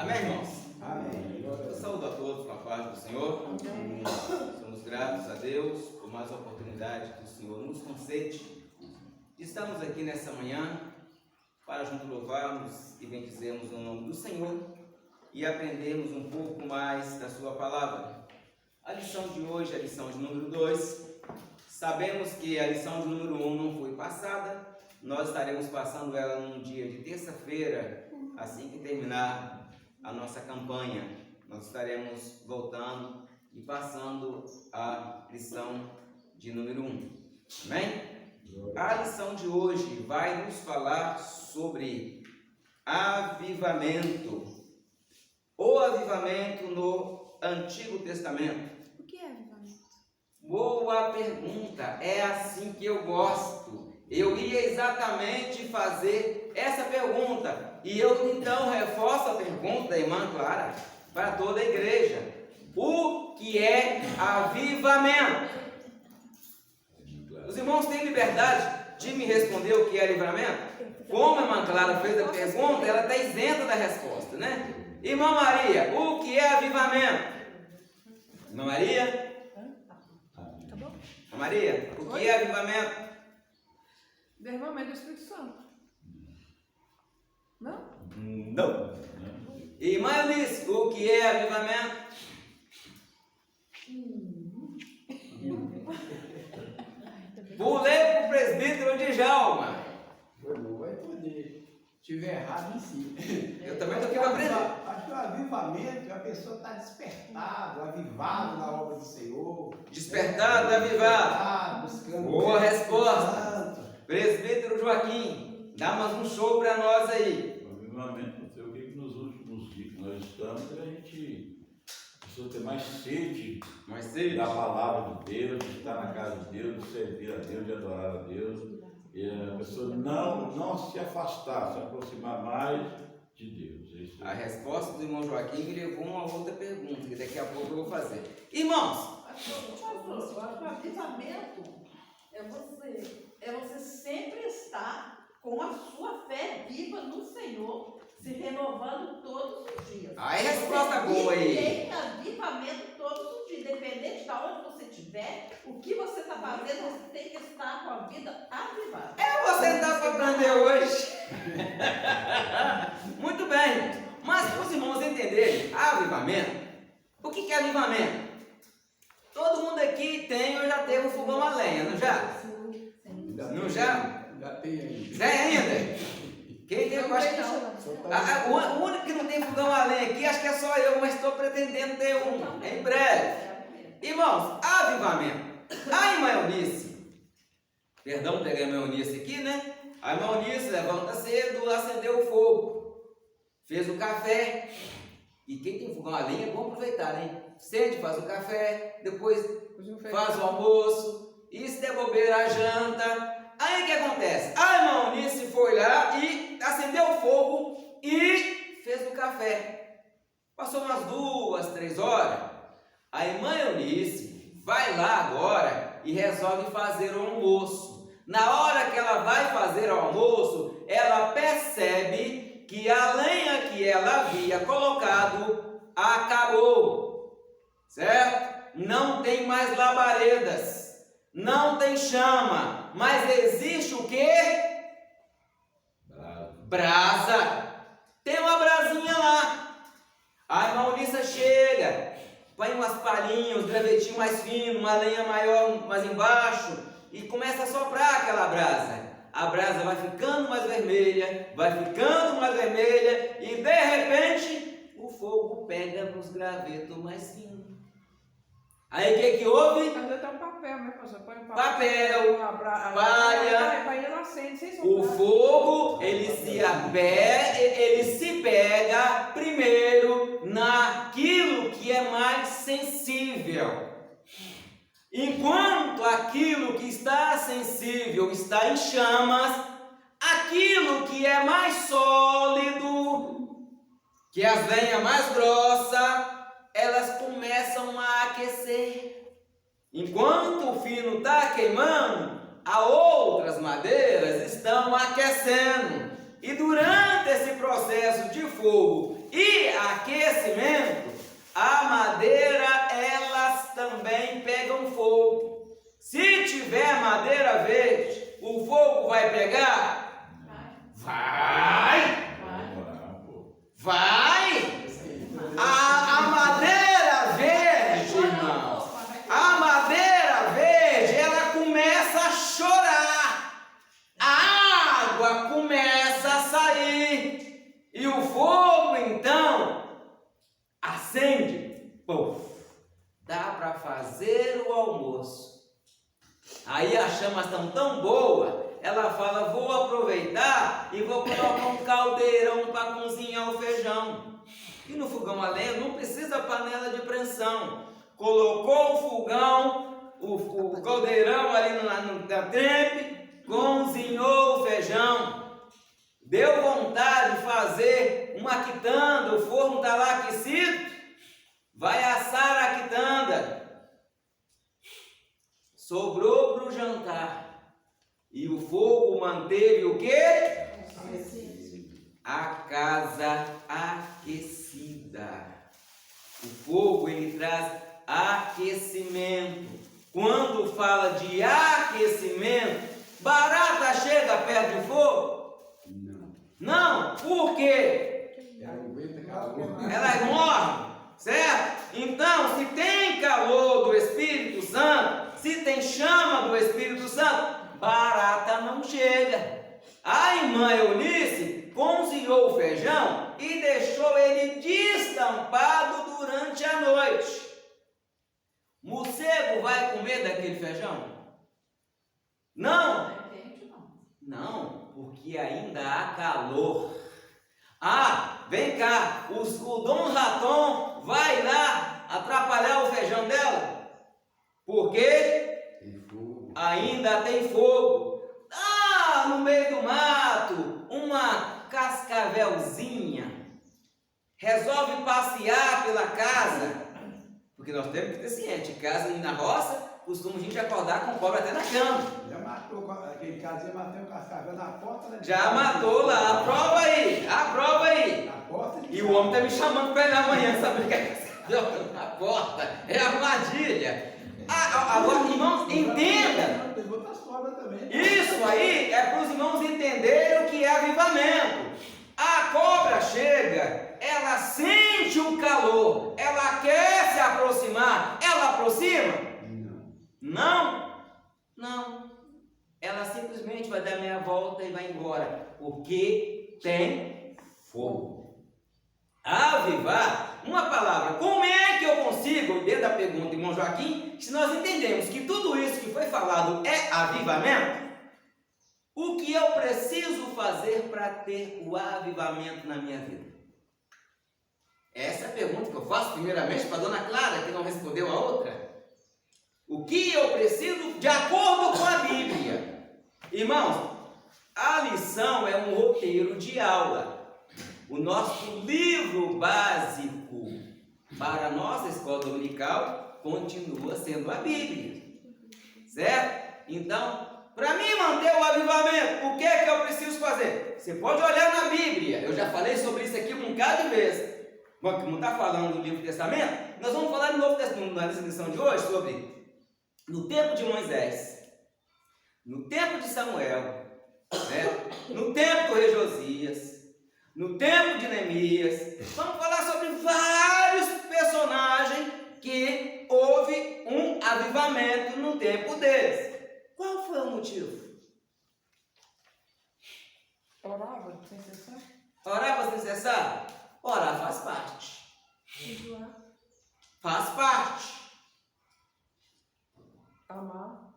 Amém, irmãos? Amém. Eu saúdo a todos com a paz do Senhor. Amém. Somos gratos a Deus por mais oportunidade que o Senhor nos concede. Estamos aqui nessa manhã para juntos louvarmos e bendizermos o nome do Senhor e aprendermos um pouco mais da sua palavra. A lição de hoje é a lição de número 2. Sabemos que a lição de número 1 não foi passada. Nós estaremos passando ela num dia de terça-feira, assim que terminar a nossa campanha. Nós estaremos voltando e passando a lição de número 1. Amém? A lição de hoje vai nos falar sobre avivamento. O avivamento no Antigo Testamento. O que é avivamento? Boa pergunta, é assim que eu gosto. Eu ia exatamente fazer essa pergunta. E eu então reforço a pergunta da irmã Clara para toda a igreja. O que é avivamento? Os irmãos têm liberdade de me responder o que é avivamento? Como a irmã Clara fez a pergunta, ela está isenta da resposta, né? Irmã Maria, o que é avivamento? Irmã Maria? Tá bom? Irmã Maria, o que é avivamento? Derramamento do Espírito Santo. Não? Não. Irmã Eunice, o que é avivamento? Pulei para o presbítero de Djalma. Não vai poder. Tiver errado em si. Eu também estou aqui para aprender. Acho que o avivamento é a pessoa está despertada, avivada na obra do Senhor. Despertado, avivado. Buscando. Boa resposta. Santo. Presbítero Joaquim, dá mais um show para nós aí. O avivamento, eu creio que nos últimos dias que nós estamos, a gente precisa ter mais sede Mas sim. da palavra de Deus, de estar na casa de Deus, de servir a Deus, de adorar a Deus. E a pessoa não se afastar, se aproximar mais de Deus. É isso A aí. resposta do irmão Joaquim me levou a uma outra pergunta, que daqui a pouco eu vou fazer. Irmãos, Pastor, eu acho que o avivamento é você sempre estar com a sua fé viva no Senhor, se renovando todos os dias. aí resposta boa aí. Tem avivamento todos os dias, independente de onde você estiver, o que você está fazendo, você tem que estar com a vida avivada. Eu vou sentar para aprender hoje. Muito bem. Mas para os irmãos entenderem, avivamento, o que é avivamento? Todo mundo aqui tem ou já teve um fogão a lenha, não já? Não já? Já tem aí. Já ainda? Quem tem? Eu acho que o único que não tem fogão a lenha aqui, acho que é só eu, mas estou pretendendo ter um em breve. Irmãos, avivamento. A irmã Eunice, perdão, peguei a irmã Eunice aqui, né? A irmã Eunice levanta cedo, acendeu o fogo, fez o café. E quem tem fogão a lenha é bom aproveitar, né? Sente, faz o café, depois faz o almoço, e se der bobeira, a janta. Aí o que acontece? A irmã Eunice foi lá e acendeu o fogo e fez o café. Passou umas 2, 3 horas. A irmã Eunice vai lá agora e resolve fazer o almoço. Na hora que ela vai fazer o almoço, ela percebe que a lenha que ela havia colocado acabou. Certo? Não tem mais labaredas. Não tem chama, mas existe o quê? Brasa. Tem uma brasinha lá. A irmã Eunice chega, põe umas palhinhas, um gravetinho mais fino, uma lenha maior mais embaixo e começa a soprar aquela brasa. A brasa vai ficando mais vermelha, e de repente o fogo pega nos gravetos mais finos. Aí o que houve? Mas até um papel, né, pastor? Põe um Papel, palha. Aí ela acende sem O soprar. fogo, ele se pega primeiro naquilo que é mais sensível. Enquanto aquilo que está sensível está em chamas, aquilo que é mais sólido, que é as lenhas mais grossas, elas começam a aquecer. Enquanto o fino está queimando, as outras madeiras estão aquecendo. E durante esse processo de fogo e aquecimento, a madeira, elas também pegam fogo. Se tiver madeira verde, o fogo vai pegar? Vai! Vai! A madeira verde, irmão, a madeira verde, ela começa a chorar, a água começa a sair, e o fogo então acende, puf, dá para fazer o almoço. Aí as chamas estão tão boas, ela fala, vou aproveitar e vou colocar um caldeirão para cozinhar o feijão. E no fogão a lenha não precisa panela de pressão. Colocou o fogão, o caldeirão ali na trempe, cozinhou o feijão. Deu vontade de fazer uma quitanda, o forno está lá aquecido, vai assar a quitanda. Sobrou para o jantar. E o fogo manteve o quê? A casa aquecida. O fogo, ele traz aquecimento. Quando fala de aquecimento, barata chega perto do fogo? Não. Não, por quê? Ela aguenta calor. Elas morrem, certo? Então, se tem calor do Espírito Santo, se tem chama do Espírito Santo, barata não chega. A irmã Eunice cozinhou o feijão e deixou ele destampado durante a noite. Morcego vai comer daquele feijão? Não. Não é quente, não. Não, porque ainda há calor. Ah, vem cá, o Dom Raton vai lá atrapalhar o feijão dela? Por quê? Tem fogo. Ainda tem fogo. Ah, no meio do mato, uma cascavelzinha resolve passear pela casa, porque nós temos que ter ciente, casa na roça, costuma a gente acordar com cobra até na cama. Já matou, aquele caso, já matou o cascavel na porta, né? Já matou lá, aprova aí, aprova aí. Na porta de E o homem está me chamando para ir lá amanhã, sabe o que é cascavel na porta? É armadilha. Agora, irmãos, entenda. Tem outras cobras também. Isso aí é para os irmãos entenderem o que é avivamento. A cobra chega, ela sente o calor, ela quer se aproximar, ela aproxima? Não. Não, não. Ela simplesmente vai dar meia volta e vai embora, porque tem fogo. Avivar, uma palavra, como é que eu consigo, dentro da pergunta, irmão Joaquim, se nós entendemos que tudo isso que foi falado é avivamento, o que eu preciso fazer para ter o avivamento na minha vida? Essa é a pergunta que eu faço primeiramente para a dona Clara, que não respondeu a outra. O que eu preciso de acordo com a Bíblia? Irmãos, a lição é um roteiro de aula. O nosso livro básico para a nossa escola dominical continua sendo a Bíblia. Certo? Então, para mim manter o avivamento, o que é que eu preciso fazer? Você pode olhar na Bíblia. Eu já falei sobre isso aqui um bocado de vezes. Bom, que não está falando do Livro Testamento, nós vamos falar no Novo Testamento, na lição de hoje, sobre no tempo de Moisés, no tempo de Samuel, né? No tempo do rei Josias, no tempo de Neemias. Vamos falar sobre vários personagens que houve um avivamento no tempo deles. Qual foi o motivo? Orava sem cessar? Orava sem cessar? Orar faz parte. Faz parte. Amar.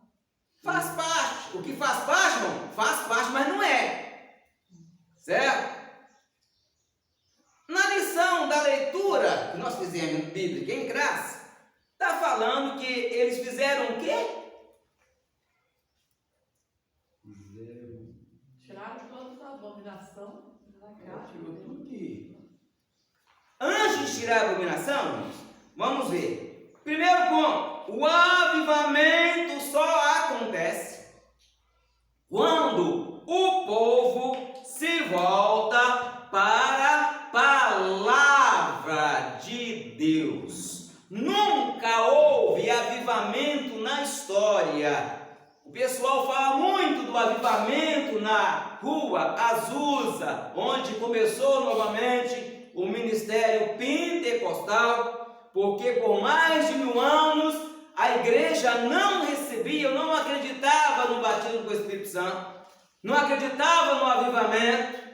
Faz parte. O que faz parte, irmão? Faz parte, mas não é. Certo? Na lição da leitura que nós fizemos em Bíblia, em graça, está falando que eles fizeram o quê? Tiraram toda a abominação da casa. Tirou tudo que... Antes de tirar a abominação, vamos ver. Primeiro ponto, o avivamento só acontece quando o povo se volta para a palavra Rua Azusa, onde começou novamente o ministério pentecostal, porque por mais de 1000 anos a igreja não recebia, não acreditava no batismo com o Espírito Santo, não acreditava no avivamento.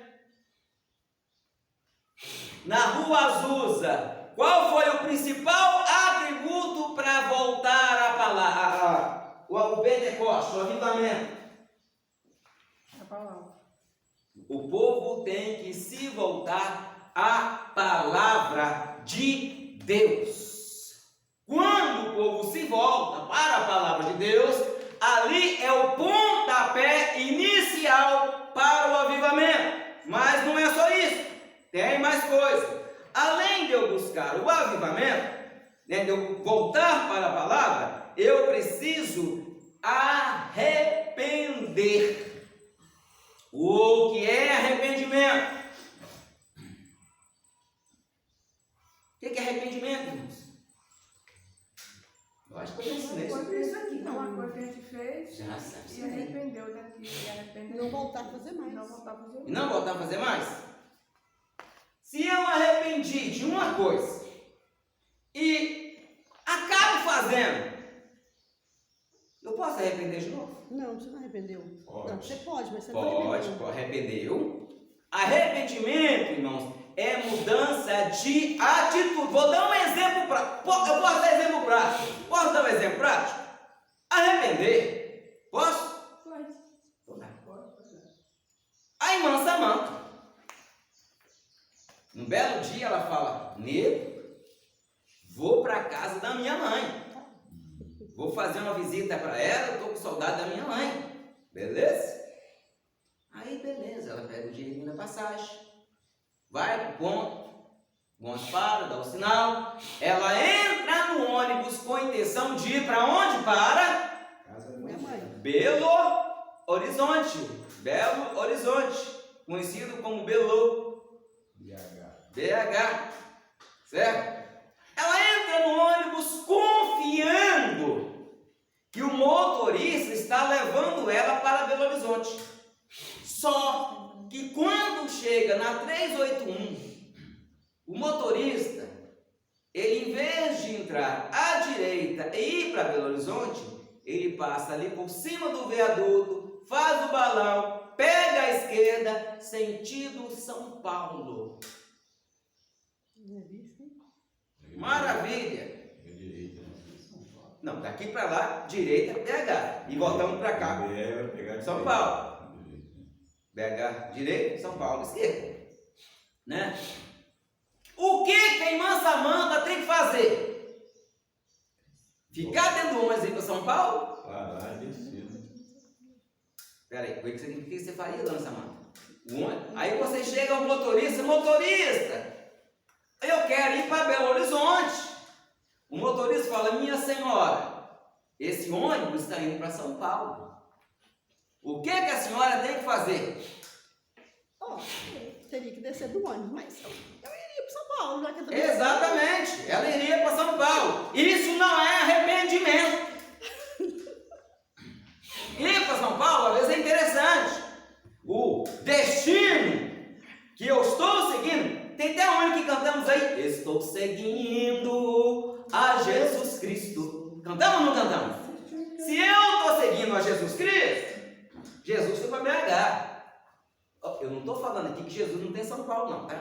Na Rua Azusa, qual foi o principal atributo para voltar a palavra, o Pentecostes, o avivamento? A palavra. O povo tem que se voltar à palavra de Deus. Quando o povo se volta para a palavra de Deus, ali é o pontapé inicial para o avivamento. Mas não é só isso, tem mais coisa. Além de eu buscar o avivamento, de eu voltar para a palavra, eu preciso arrepender. O que é arrependimento? O que é arrependimento, irmãos? Eu acho que eu ensinei isso aqui. Não, uma coisa que a gente fez Já sabe, e sim. arrependeu daqui. E arrependeu. Não voltar a fazer mais. Não voltar a fazer E mais. não voltar a fazer mais? Se eu arrependi de uma coisa e acabo fazendo, eu posso arrepender de novo? Não, você não arrependeu. Pode. Não, você pode, mas você não Pode, arrependeu. arrependeu. Arrependimento, irmãos, é mudança de atitude. Vou dar um exemplo prático. Eu posso dar exemplo prático? Posso dar um exemplo prático? Arrepender. Posso? Pode. A irmã Samanta, um belo dia ela fala: nego, vou para a casa da minha mãe. Vou fazer uma visita para ela, eu estou com saudade da minha mãe. Beleza? Aí beleza, ela pega o dinheirinho da passagem, vai pro ponto, o ônibus para, dá o sinal, ela entra no ônibus com a intenção de ir para onde? Para Casa da Minha mãe. Belo Horizonte. Belo Horizonte, conhecido como Belo BH, certo? Ela entra no ônibus confiando que o motorista está levando ela para Belo Horizonte. Só que quando chega na 381, o motorista, ele em vez de entrar à direita e ir para Belo Horizonte, ele passa ali por cima do viaduto, faz o balão, pega a esquerda, sentido São Paulo. Não é isso, hein? Maravilha! É direita, né? Não, daqui para lá, direita, BH. E voltamos para cá, Vai pegar de São direita. Paulo. BH, direita, São Paulo, esquerda. Né? O que a irmã Samanta tem que fazer? Ficar dentro do ônibus e ir para São Paulo? Parar e descer. Peraí, o que você faria, dona Samanta? Aí você chega ao motorista, eu quero ir para Belo Horizonte. O motorista fala: minha senhora, esse ônibus está indo para São Paulo. O que a senhora tem que fazer? Ó, teria que descer do ônibus, mas eu iria para São Paulo, já que eu tô Exatamente, ela iria para São Paulo. Isso não é arrependimento. Ir para São Paulo, às vezes, é interessante. O destino que eu estou seguindo, tem até um que cantamos aí: estou seguindo a Jesus Cristo. Cantamos ou não cantamos? Se eu estou seguindo a Jesus Cristo, Jesus foi para BH. Eu não estou falando aqui que Jesus não tem São Paulo, não, tá?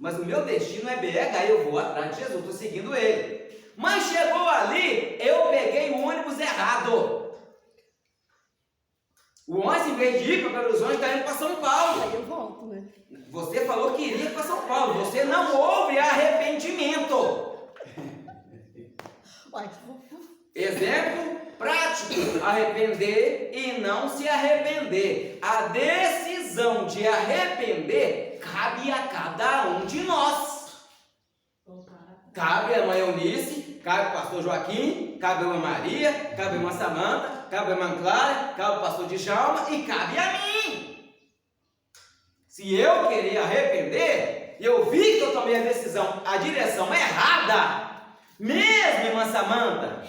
Mas o meu destino é BH, eu vou atrás de Jesus, estou seguindo ele. Mas chegou ali, eu peguei o ônibus errado. O ônibus, em vez de ir para Belo Horizonte, está indo para São Paulo. Aí eu volto, né? Você falou que iria para São Paulo, você não houve arrependimento. Uai, Exemplo prático: arrepender e não se arrepender. A decisão de arrepender cabe a cada um de nós. Cabe a irmã Eunice, cabe ao pastor Joaquim, cabe a irmã Maria, cabe a irmã Samanta, cabe a irmã Clara, cabe ao pastor Djalma e cabe a mim. Se eu querer arrepender, eu vi que eu tomei a decisão, a direção errada, mesmo, irmã Samanta,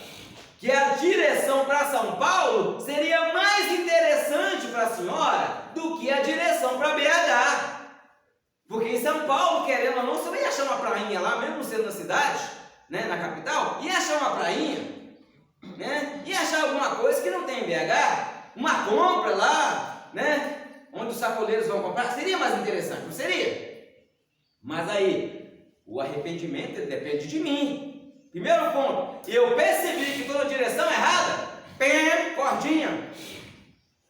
que a direção para São Paulo seria mais interessante para a senhora do que a direção para BH. Porque em São Paulo, querendo ou não, você ia achar uma prainha lá, mesmo sendo na cidade, né, na capital, ia achar uma prainha, né, ia achar alguma coisa que não tem em BH, uma compra lá, né, onde os sacoleiros vão comprar, seria mais interessante, não seria? Mas aí, o arrependimento ele depende de mim. Primeiro ponto, eu percebi que estou na direção errada, cordinha.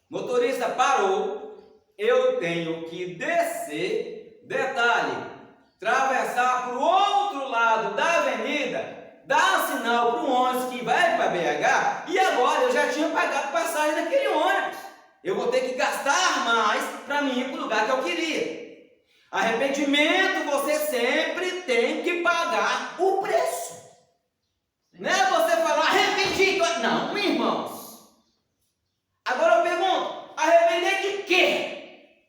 Motorista parou, eu tenho que descer, detalhe, atravessar para o outro lado da avenida, dar sinal para o ônibus que vai para BH, e agora eu já tinha pagado passagem daquele ônibus. Eu vou ter que gastar mais para mim ir para o lugar que eu queria. Arrependimento, você sempre tem que pagar o preço. Não é você falar arrependi. Não, irmãos. Agora eu pergunto, arrepender de quê?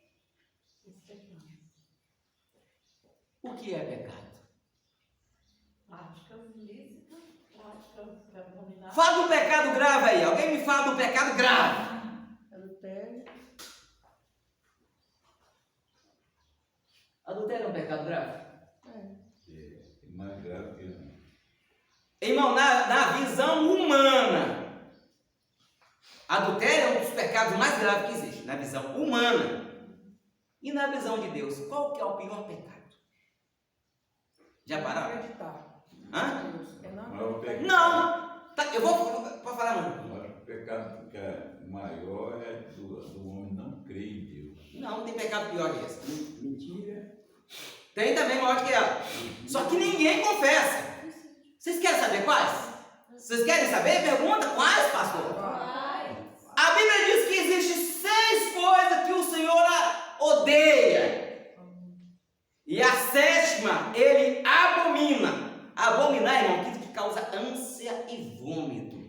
O que é pecado? Práticas ilícitas, práticas abomináveis. Fala do pecado grave aí. Alguém me fala do pecado grave. Adultério. Adultério é um pecado grave? É mais grave que não. Irmão, na visão humana, adultério é um dos pecados mais graves que existe, na visão humana. E na visão de Deus, qual que é o pior pecado? Já pararam? Acreditar. Hã? É não Mas o pecado, Não! Tá, eu vou falar, mano. mas o pecado que é maior é do homem não crer em Deus. Não tem pecado pior que esse. Mentira. Tem também maior que ela. Só que ninguém confessa. Vocês querem saber quais? Vocês querem saber? Pergunta quais, pastor? A Bíblia diz que existem 6 coisas que o Senhor odeia. E a 7ª, ele abomina. Abominar, irmão, que causa ânsia e vômito.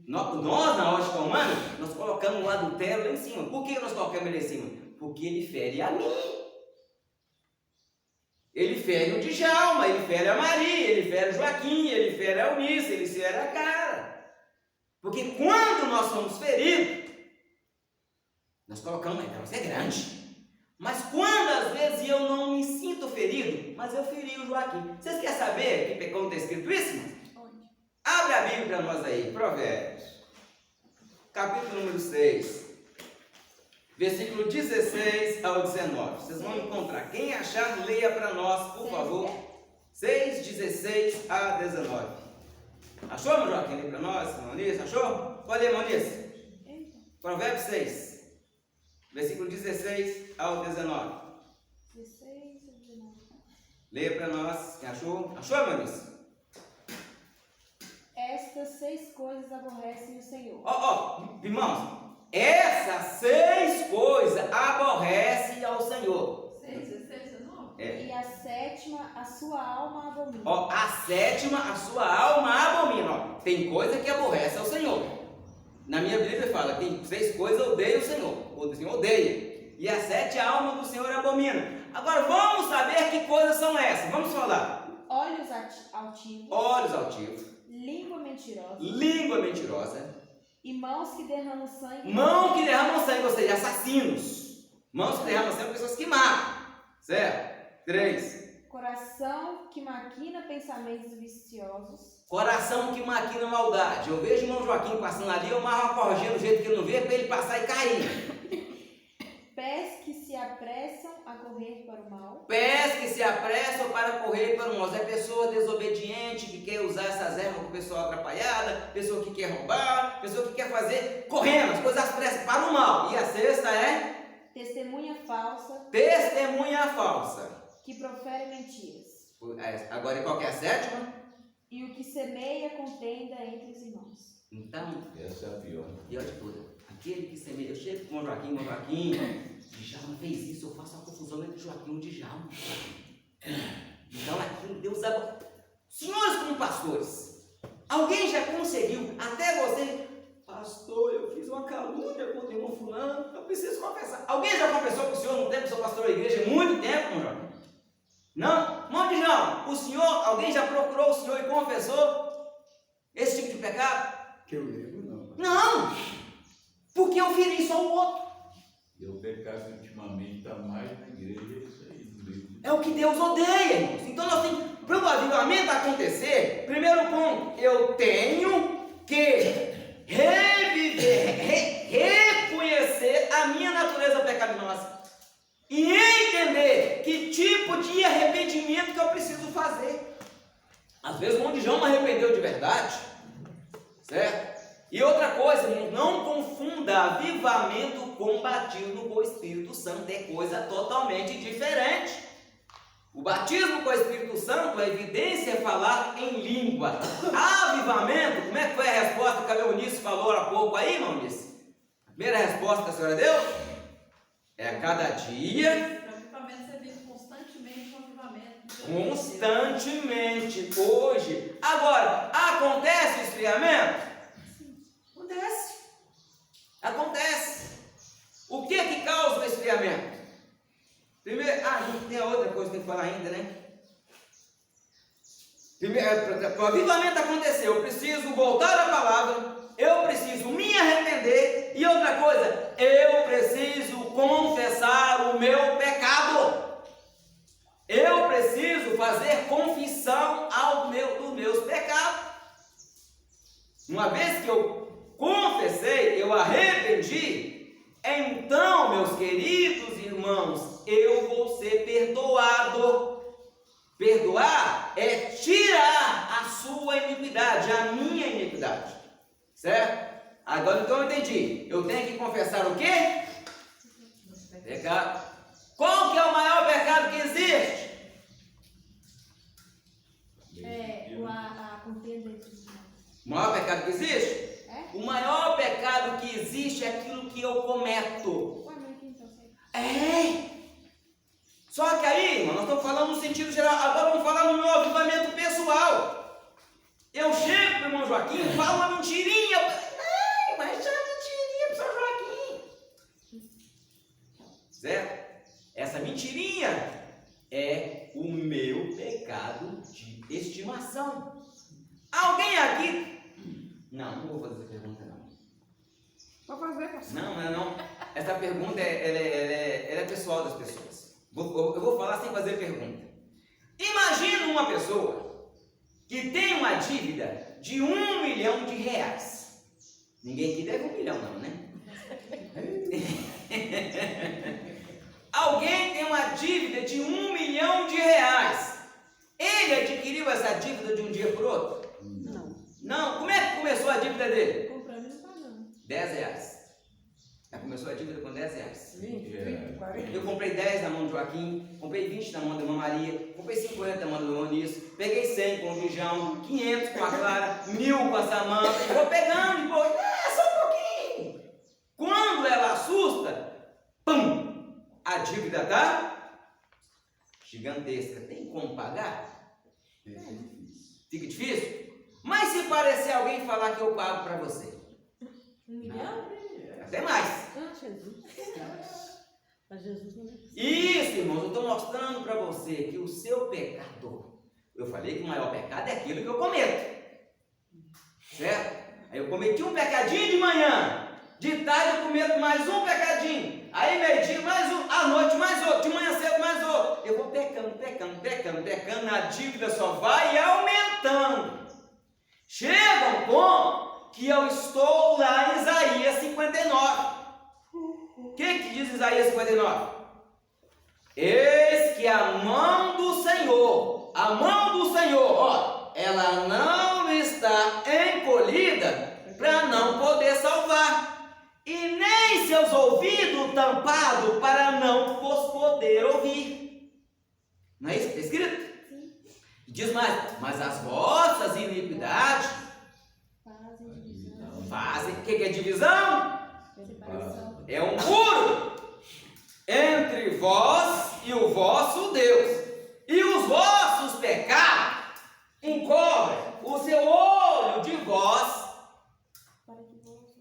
Nós, na ótica humana, nós colocamos o adultério lá em cima. Por que nós colocamos ele lá em cima? Porque ele fere a mim. Ele fere o Djalma, ele fere a Maria, ele fere o Joaquim, ele fere a Eunice, ele fere a Cara. Porque quando nós somos feridos, nós colocamos, então isso é grande. Mas quando às vezes eu não me sinto ferido, mas eu feri o Joaquim. Vocês querem saber que pecado está escrito isso? Onde? Abre a Bíblia para nós aí, Provérbios, capítulo número 6, versículo 16 ao 19. Vocês vão encontrar. Quem achar, leia para nós, por favor. 6, 16 a 19. Achou, meu Joaquim? Lê para nós, Maurício. Achou? Pode ler, Maurício. Provérbios 6, versículo 16 ao 19. 16 e 19. Leia para nós. Quem achou? Achou, Maurício? Estas 6 coisas aborrecem o Senhor. Irmãos, essas 6 coisas aborrecem ao Senhor. 6, 16, 19. É. E a 7ª, a sua alma abomina. A 7ª, a sua alma abomina. Tem coisa que aborrece ao Senhor. Na minha Bíblia fala, tem 6 coisas que odeia o Senhor. O Senhor odeia. E a 7, a alma do Senhor abomina. Agora vamos saber que coisas são essas. Vamos falar. Olhos altivos. Olhos altivos. Língua mentirosa. Língua mentirosa. E mãos que derramam sangue. Mão que derramam sangue, ou seja, assassinos. Mãos que derramam sangue, pessoas que matam. Certo? 3. Coração que maquina pensamentos viciosos. Coração que maquina maldade. Eu vejo o irmão Joaquim passando ali, eu marro uma corrigida do jeito que ele não vê, para ele passar e cair. Pés que se apressam a correr para o mal. Pés que se apressam para correr para o mal. É pessoa desobediente, que quer usar essas ervas com o pessoal atrapalhada, pessoa que quer roubar, pessoa que quer fazer correndo, as coisas apressam para o mal. E a 6ª é? Testemunha falsa. Testemunha falsa. Que profere mentiras. Agora, e qual que é a 7ª? E o que semeia contenda entre os irmãos. Então, Essa é a pior. pior de tudo. Aquele que semeia. Eu chego com o Joaquim, Djalma fez isso, eu faço uma confusão entre Joaquim e Djalma. Então aquilo Deus abençoe. Senhores como pastores, alguém já conseguiu, até você, pastor, eu fiz uma calúnia contra o irmão fulano, eu preciso confessar. Alguém já confessou para o senhor no tempo que sou pastor da igreja? Muito tempo, meu Joaquim? Não? Irmão Djalma, o senhor, alguém já procurou o senhor e confessou esse tipo de pecado? pecado? Que eu lembro, não. Não! Porque eu feri só o outro. Eu pecado ultimamente está mais na igreja, é isso aí. É o que Deus odeia, irmãos. Então nós temos, para o avivamento acontecer, primeiro ponto, eu tenho que reconhecer a minha natureza pecaminosa e entender que tipo de arrependimento que eu preciso fazer. Às vezes o Mondijão não arrependeu de verdade, certo? E outra coisa, não confunda avivamento com batismo com o Espírito Santo, é coisa totalmente diferente. O batismo com o Espírito Santo, a evidência é falar em língua. Avivamento, como é que foi a resposta que a Eunice falou há pouco aí, irmão Eunice? A primeira resposta que a senhora deu? É a cada dia. O avivamento você vive constantemente no avivamento. Constantemente, hoje. Agora, acontece o esfriamento? Acontece. O que que causa o esfriamento? Primeiro, a gente tem a outra coisa que tem que falar ainda, né? Primeiro, para o avivamento acontecer, eu preciso voltar à palavra, eu preciso me arrepender, e outra coisa, eu preciso confessar o meu pecado. Eu preciso fazer confissão dos meus pecados. Uma vez que eu confessei, eu arrependi, então, meus queridos irmãos, eu vou ser perdoado. Perdoar é tirar a sua iniquidade, a minha iniquidade, certo? Agora então eu entendi, eu tenho que confessar o quê? Pecado. Qual que é o maior pecado que existe? A contenda entre os irmãos. O maior pecado que existe? É? O maior pecado que existe é aquilo que eu cometo. Ué, mas então você... É! Só que aí, irmão, nós estamos falando no sentido geral. Agora vamos falar no meu avivamento pessoal. Eu chego para o irmão Joaquim e falo uma mentirinha. Ai, mas já mentirinha para o São Joaquim. Certo? Essa mentirinha é o meu pecado de estimação. Alguém aqui... Não vou fazer essa pergunta, não. Vou fazer, pastor. Não. Essa pergunta ela é pessoal das pessoas. Eu vou falar sem fazer pergunta. Imagina uma pessoa que tem uma dívida de R$1 milhão. Ninguém aqui deve 1 milhão, não, né? Alguém tem uma dívida de R$1 milhão. Ele adquiriu essa dívida de um dia para o outro? Não. Como é que começou a dívida dele? Comprando e pagando. R$10. Já começou a dívida com R$10. 20, 30, 40. Eu comprei 10 na mão do Joaquim, comprei 20 na mão da irmã Maria, comprei 50 na mão do irmão Nisso, peguei 100 com o Vijão, 500 com a Clara, 1000 com a Samanta, vou pegando e vou, só um pouquinho. Quando ela assusta, pum, a dívida está gigantesca. Tem como pagar? Fica difícil? Mas se parecer alguém falar que eu pago para você, 1 milhão? até mais. Ah, Jesus. Mas Jesus não é. Isso, irmãos, eu estou mostrando para você que o seu pecado, eu falei que o maior pecado é aquilo que eu cometo, certo? Aí eu cometi um pecadinho de manhã, de tarde eu cometo mais um pecadinho, aí meio-dia mais um, à noite mais outro, de manhã cedo mais outro. Eu vou pecando, a dívida só vai aumentando. Chega um ponto que eu estou lá em Isaías 59. O que diz Isaías 59? Eis que a mão do Senhor, ó, ela não está encolhida para não poder salvar, e nem seus ouvidos tampados para não vos poder ouvir. Não é isso que está escrito? Diz mais, mas as vossas iniquidades fazem, o que é divisão? Separação. É um muro entre vós e o vosso Deus, e os vossos pecados encobrem o seu olho de vós,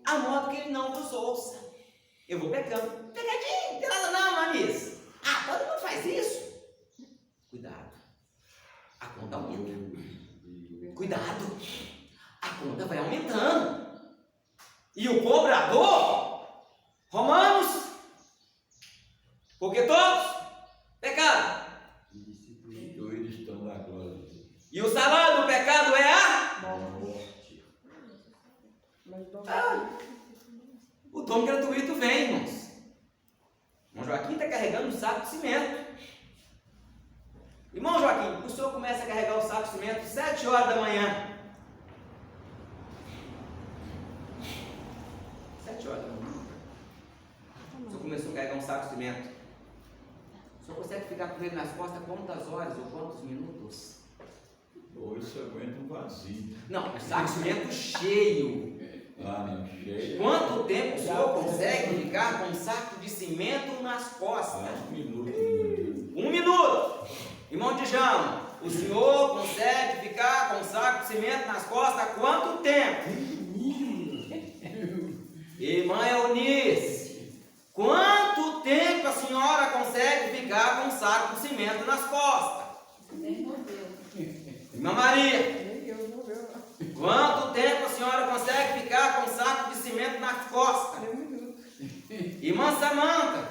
a modo que ele não vos ouça. Eu vou pecando, pecadinho, não tem nada não, Manis. Todo mundo faz isso. Cuidado, a conta aumenta. Cuidado, a conta vai aumentando. E o cobrador, Romanos, porque todos pecaram. Eles estão na glória de Deus. E o salário do pecado é a... Morte. Mas dom O dom gratuito vem, irmãos. Irmão Joaquim está carregando um saco de cimento. Irmão Joaquim, o senhor começa a carregar o saco de cimento 7 horas da manhã. 7 horas da manhã. O senhor começou a carregar um saco de cimento. O senhor consegue ficar com ele nas costas quantas horas ou quantos minutos? Hoje você aguenta um vazio. Não, saco de cimento cheio. Ah, não, cheio. Quanto tempo o senhor consegue ficar com um saco de cimento nas costas? 1 minuto. Irmão Djalma, o senhor consegue ficar com um saco de cimento nas costas há quanto tempo? Irmã Eunice, quanto tempo a senhora consegue ficar com um saco de cimento nas costas? Nem modelo. Irmã Maria, nem eu não vejo. quanto tempo a senhora consegue ficar com um saco de cimento nas costas? Nem 1 minuto. Irmã Samanta,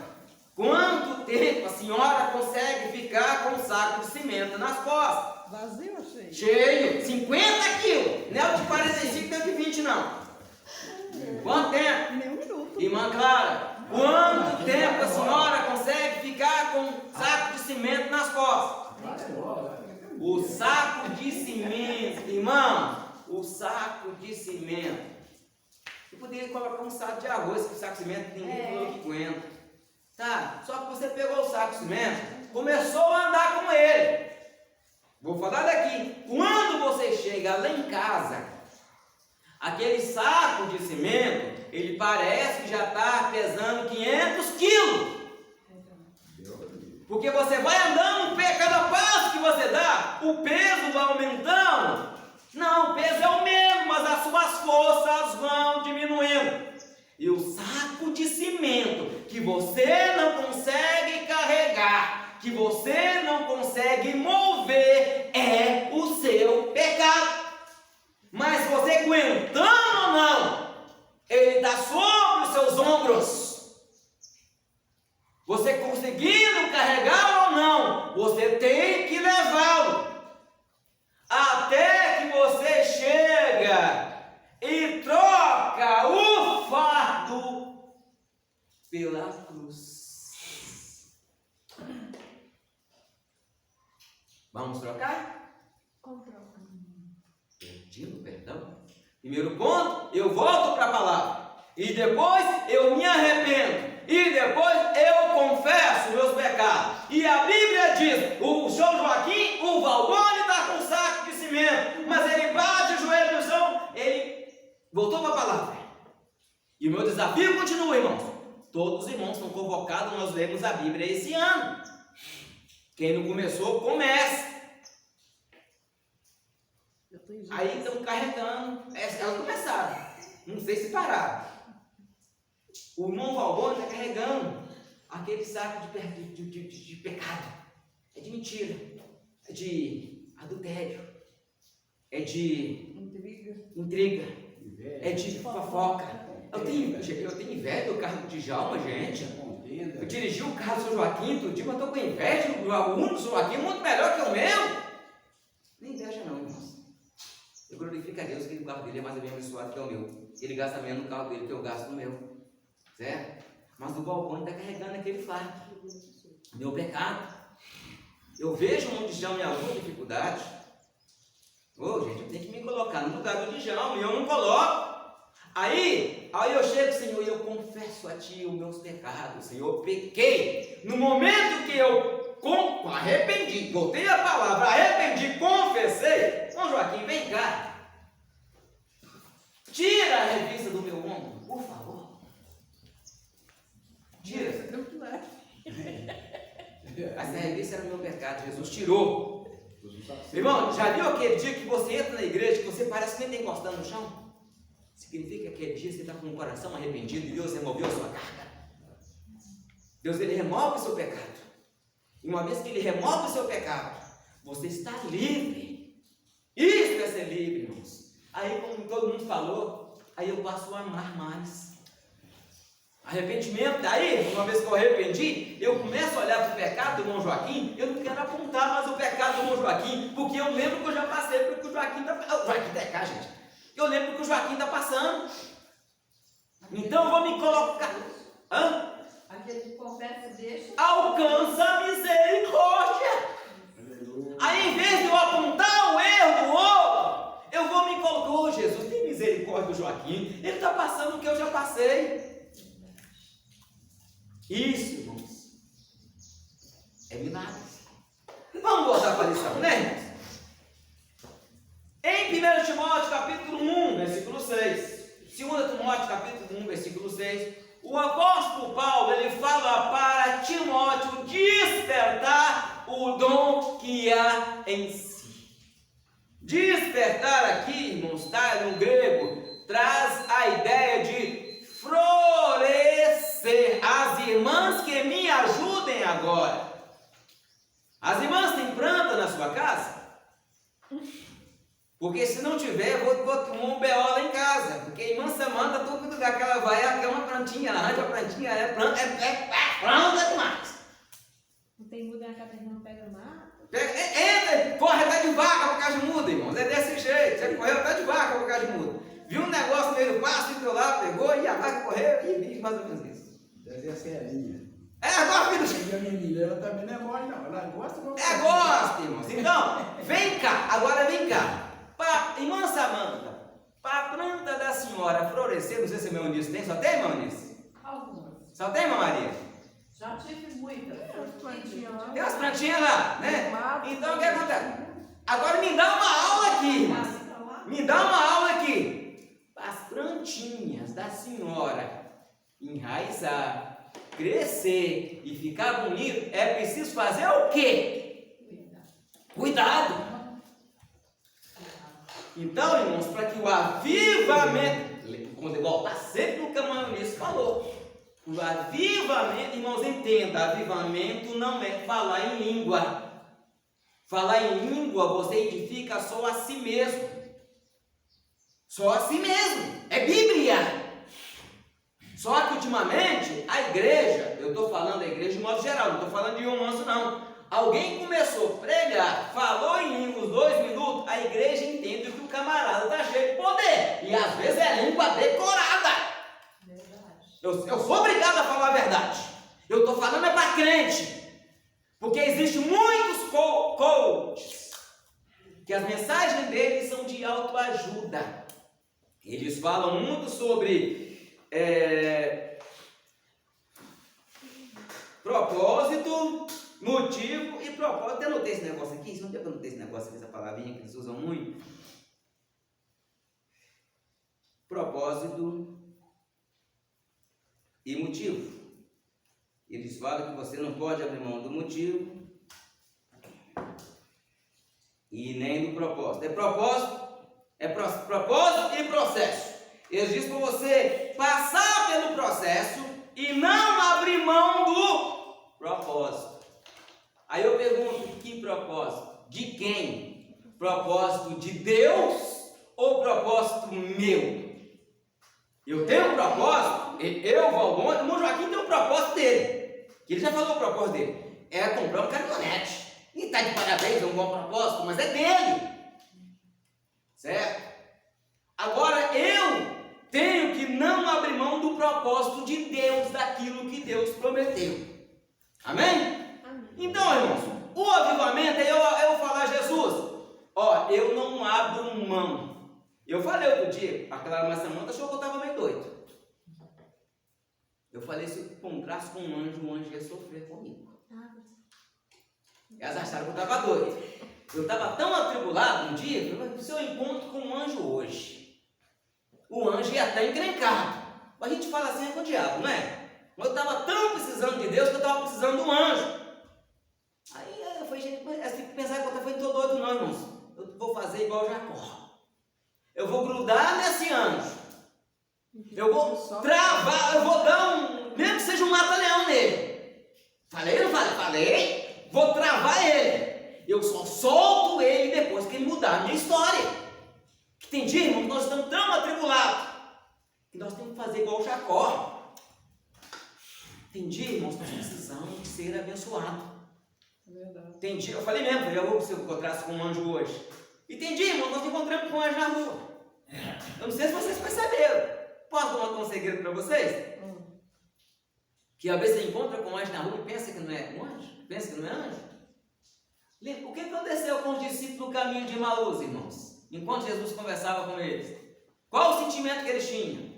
quanto tempo a senhora consegue ficar com um saco de cimento nas costas? Vazio ou cheio? Cheio, 50 quilos, não é o de 45, não é o de 20 não. Quanto tempo? Nem 1 minuto. Irmã Clara, quanto tempo a senhora consegue ficar com um saco de cimento nas costas? O saco de cimento, irmão, o saco de cimento. Eu poderia colocar um saco de arroz, que o saco de cimento ninguém falou que aguenta. Tá? Só que você pegou o saco de cimento, começou a andar com ele. Vou falar daqui. Quando você chega lá em casa, aquele saco de cimento, ele parece que já está pesando 500 quilos. Porque você vai andando, cada passo que você dá, o peso vai aumentando. Não, o peso é o mesmo, mas as suas forças vão diminuindo. E o saco de cimento que você não consegue carregar, que você não consegue mover, é o seu pecado. Mas você aguentando ou não, ele está sobre os seus ombros. Você conseguindo carregar ou não, você tem que levá-lo. Até que você chega e troca o fardo pela cruz. Vamos trocar? Pedindo perdão. Primeiro ponto, eu volto para a palavra. E depois eu me arrependo. E depois eu confesso meus pecados. E a Bíblia diz, o São Joaquim, o Valbone está com um saco de cimento, mas ele bate o joelho no chão, ele voltou para a palavra. E o meu desafio continua, irmãos. Todos os irmãos estão convocados, nós lemos a Bíblia esse ano. Quem não começou, comece. Aí estão carregando, elas começaram, não sei se pararam. O irmão Valbone está carregando aquele saco de pecado. É de mentira, é de adultério, é de intriga, é de fofoca. Eu tenho inveja do carro de Djalma, gente. Eu dirigi o carro do São Joaquim todo dia, mas estou com inveja. O mundo do São Joaquim é muito melhor que o meu. Nem inveja não, irmãos. Eu glorifico a Deus que o carro dele é mais ou menos abençoado que é o meu. Ele gasta menos no carro dele que eu gasto no meu. Certo? Mas o Valbone está carregando aquele fardo. Meu pecado. Eu vejo um Djalma em alguma dificuldade. Gente, eu tenho que me colocar no lugar do Djalma e eu não coloco. Aí eu chego, Senhor, e eu confesso a Ti os meus pecados. Senhor, eu pequei. No momento que eu arrependi, voltei a palavra, arrependi, confessei. São Joaquim, vem cá. Tira a revista do meu ombro, por favor. Tira. Essa revista era o meu pecado, Jesus tirou. Irmão, já viu aquele dia que você entra na igreja, que você parece que nem está encostando no chão? Significa que aquele dia você está com o coração arrependido e Deus removeu a sua carga. Deus, Ele remove o seu pecado. E uma vez que Ele remove o seu pecado, você está livre. Isso é ser livre, irmãos. Aí, como todo mundo falou, aí eu passo a amar mais. Arrependimento, daí, uma vez que eu arrependi, eu começo a olhar para o pecado do irmão Joaquim, eu não quero apontar mais o pecado do irmão Joaquim, porque eu lembro que eu já passei pelo que o Joaquim está passando. O Joaquim tá cá, gente. Eu lembro que o Joaquim está passando. Então eu vou me colocar. Aquele que confessa e deixa. Alcança a misericórdia. Aí, em vez de eu apontar o erro do outro, eu vou me colocar. Ô Jesus, tem misericórdia do Joaquim. Ele está passando o que eu já passei. Isso, irmãos, é milagre. Vamos voltar para a lição, né, irmãos? Em 1 Timóteo capítulo 1, versículo 6, 2 Timóteo capítulo 1, versículo 6, o apóstolo Paulo, ele fala para Timóteo despertar o dom que há em si. Despertar aqui, irmãos, está no grego, traz a ideia de florescer. As irmãs que me ajudem agora. As irmãs têm planta na sua casa? Porque se não tiver, eu vou tomar um BO lá em casa. Porque a irmã Samanta, todo lugar que ela vai, ela quer uma plantinha, ela arranja a plantinha, é planta demais. Não tem muda na casa, não pega mato. Entra, corre até de vaca para casa de muda, irmãos. É desse jeito. Você correu até de vaca para casa de muda. Viu um negócio no meio do pasto, entrou lá, pegou, e a vaca correu, e bicho, mais ou menos isso. Deve ser a linha. Agora, filho. E a menina, ela também não é mole, não. Ela gosta de Gosta, irmãos. Então, vem cá, agora vem cá. Irmã Samanta, para a planta da senhora florescer, não sei se a irmã Eunice tem, só tem, irmã Eunice? Algumas. Só tem, irmã Maria? Já tive muitas. Tem umas plantinhas lá, né? Então, o que acontece? Agora me dá uma aula aqui, irmãos. Me dá uma aula aqui. As plantinhas da senhora enraizar, crescer e ficar bonito, é preciso fazer o quê? Cuidado. Então, irmãos, para que o avivamento, vamos voltar sempre no que a irmã Eunice falou. O avivamento, irmãos, entenda, avivamento não é falar em língua. Falar em língua, você edifica só a si mesmo. Só a si mesmo. É Bíblia. Só que ultimamente, a igreja, eu estou falando da igreja de modo geral, não estou falando de um manso não. Alguém começou a pregar, falou em língua os 2 minutos, a igreja entende que o camarada está cheio de poder. E às vezes é língua decorada. Eu sou obrigado a falar a verdade. Eu estou falando é para crente. Porque existem muitos coaches que as mensagens deles são de autoajuda. Eles falam muito sobre propósito, motivo e propósito. Eu anotei esse negócio aqui. Se não tem que eu anotei esse negócio aqui, essa palavrinha que eles usam muito. Propósito e motivo. Eles falam que você não pode abrir mão do motivo e nem do propósito. Propósito e processo. Eles dizem para você passar pelo processo e não abrir mão do propósito. Aí eu pergunto, que propósito? De quem? Propósito de Deus ou propósito meu? Eu tenho um propósito, eu, Valbon, o irmão Joaquim tem um propósito dele. Que ele já falou o propósito dele. É comprar um caminhonete. E está de parabéns, é um bom propósito, mas é dele. Certo? Agora eu tenho que não abrir mão do propósito de Deus, daquilo que Deus prometeu. Amém? Amém. Então, irmãos, o avivamento é eu falar a Jesus, eu não abro mão. Eu falei outro dia, aquela irmã Samanta achou que eu estava meio doido. Eu falei, se eu encontrasse com um anjo, o anjo ia sofrer comigo. Elas acharam que eu estava doido. Eu estava tão atribulado um dia, eu falei, se eu encontro com um anjo hoje, o anjo ia até encrencado. A gente fala assim, é com o diabo, não é? Mas eu estava tão precisando de Deus que eu estava precisando de um anjo. Aí eu falei, gente, tem que pensar que eu estava todo doido não, irmãos. Eu vou fazer igual Jacó. Eu vou grudar nesse anjo. Eu vou travar, eu vou dar mesmo que seja um mata-leão nele. Falei, não falei? Falei. Vou travar ele. Eu só solto ele depois que ele mudar a minha história. Que tem dia, irmão, que nós estamos tão atribulados que nós temos que fazer igual o Jacó. Tem dia, irmãos, que nós precisamos de ser abençoados. É verdade. Tem dia, eu falei mesmo, eu vou se eu encontrasse com um anjo hoje. E tem dia, irmão, nós encontramos com um anjo na rua. Eu não sei se vocês perceberam. Posso contar um segredo para vocês? Que às vezes você encontra com um anjo na rua e pensa que não é um anjo? Pensa que não é anjo? O que aconteceu com os discípulos no caminho de Emaús, irmãos? Enquanto Jesus conversava com eles. Qual o sentimento que eles tinham?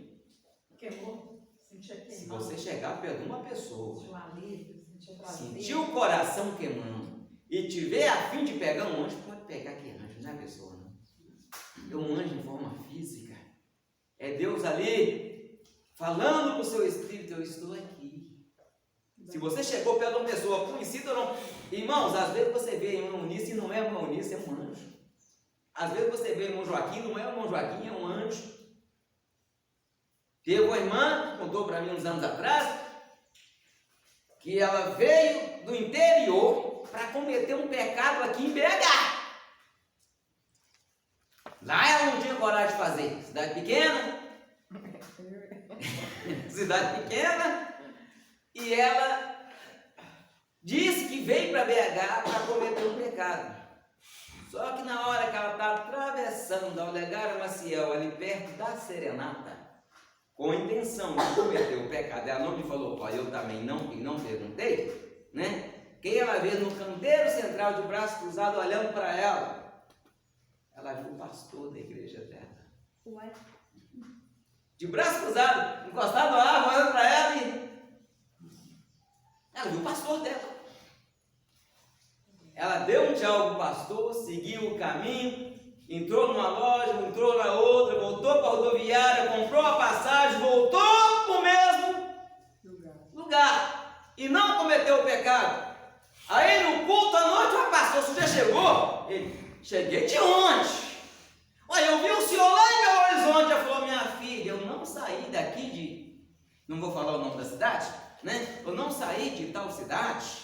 Queimou, sentia Se queimado. você chegar perto de uma pessoa, Sentiu alívio, sentiu prazer. sentir o coração queimando e tiver a fim de pegar um anjo, pode pegar que anjo, não é pessoa, não. É um anjo em forma física. É Deus ali falando para o seu espírito: eu estou aqui. Se você chegou perto de uma pessoa conhecida ou não, irmãos, às vezes você vê irmão Eunice e não é irmão Eunice, é um anjo. Às vezes você vê irmão Joaquim, não é irmão Joaquim, é um anjo. Teve uma irmã que contou para mim uns anos atrás que ela veio do interior para cometer um pecado aqui em BH. Lá ela não tinha coragem de fazer. Cidade pequena. Cidade pequena. E ela disse que veio para BH para cometer um pecado. Só que na hora que ela estava atravessando a Olegário Maciel, ali perto da Serenata, com a intenção de cometer o pecado, ela não me falou qual, eu também não perguntei, né? Quem ela vê no canteiro central de braço cruzado olhando para ela viu o pastor da igreja dela. Uai. De braço cruzado, encostado na árvore, olhando para ela e ela viu o pastor dela. Ela deu um tchau para o pastor, seguiu o caminho, entrou numa loja, entrou na outra, voltou para a rodoviária, comprou a passagem, voltou para o mesmo lugar e não cometeu o pecado. Aí no culto à noite, o pastor, você já chegou? Ele: cheguei de onde? Olha, eu vi o senhor lá em Belo Horizonte. Ela falou: minha filha, eu não saí daqui de... Não vou falar o nome da cidade, né? Eu não saí de tal cidade.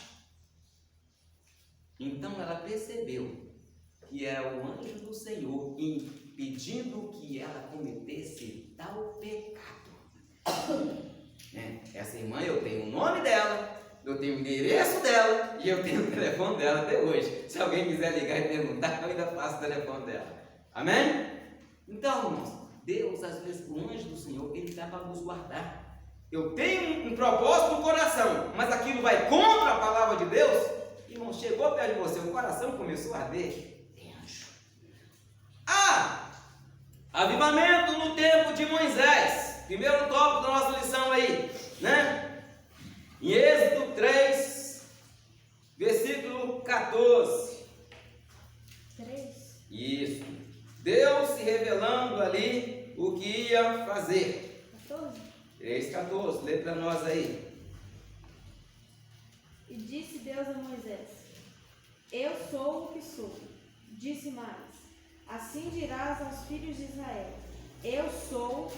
Então ela percebeu que era o anjo do Senhor impedindo que ela cometesse tal pecado. Essa irmã, eu tenho o nome dela, eu tenho o endereço dela e eu tenho o telefone dela até hoje. Se alguém quiser ligar e perguntar, eu ainda faço o telefone dela. Amém? Então, irmãos, Deus, às vezes, o anjo do Senhor, ele está para nos guardar. Eu tenho um propósito no coração, mas aquilo vai contra a palavra de Deus. Irmão, chegou perto de você, o coração começou a arder. É anjo. Avivamento no tempo de Moisés. Primeiro tópico da nossa lição aí, né? Em Êxodo 3, versículo 14. 3. Isso. Deus se revelando ali o que ia fazer. 14. 3,14. Lê para nós aí. E disse Deus a Moisés: eu sou o que sou. Disse mais: assim dirás aos filhos de Israel: eu sou,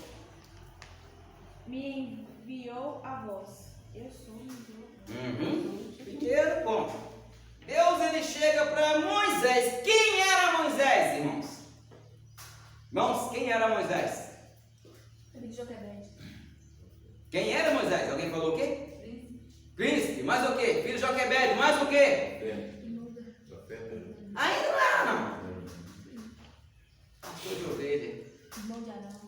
me enviou a vós. Eu sou, me enviou. Primeiro ponto. Deus, ele chega para Moisés. Quem era Moisés, irmãos? Irmãos, quem era Moisés? Filho de Joquebede. Quem era Moisés? Alguém falou o quê? Príncipe. Mais o quê? Filho de Joquebede. Mais o quê? Ainda não era, não. Pastor de ovelha. Irmão de Arão.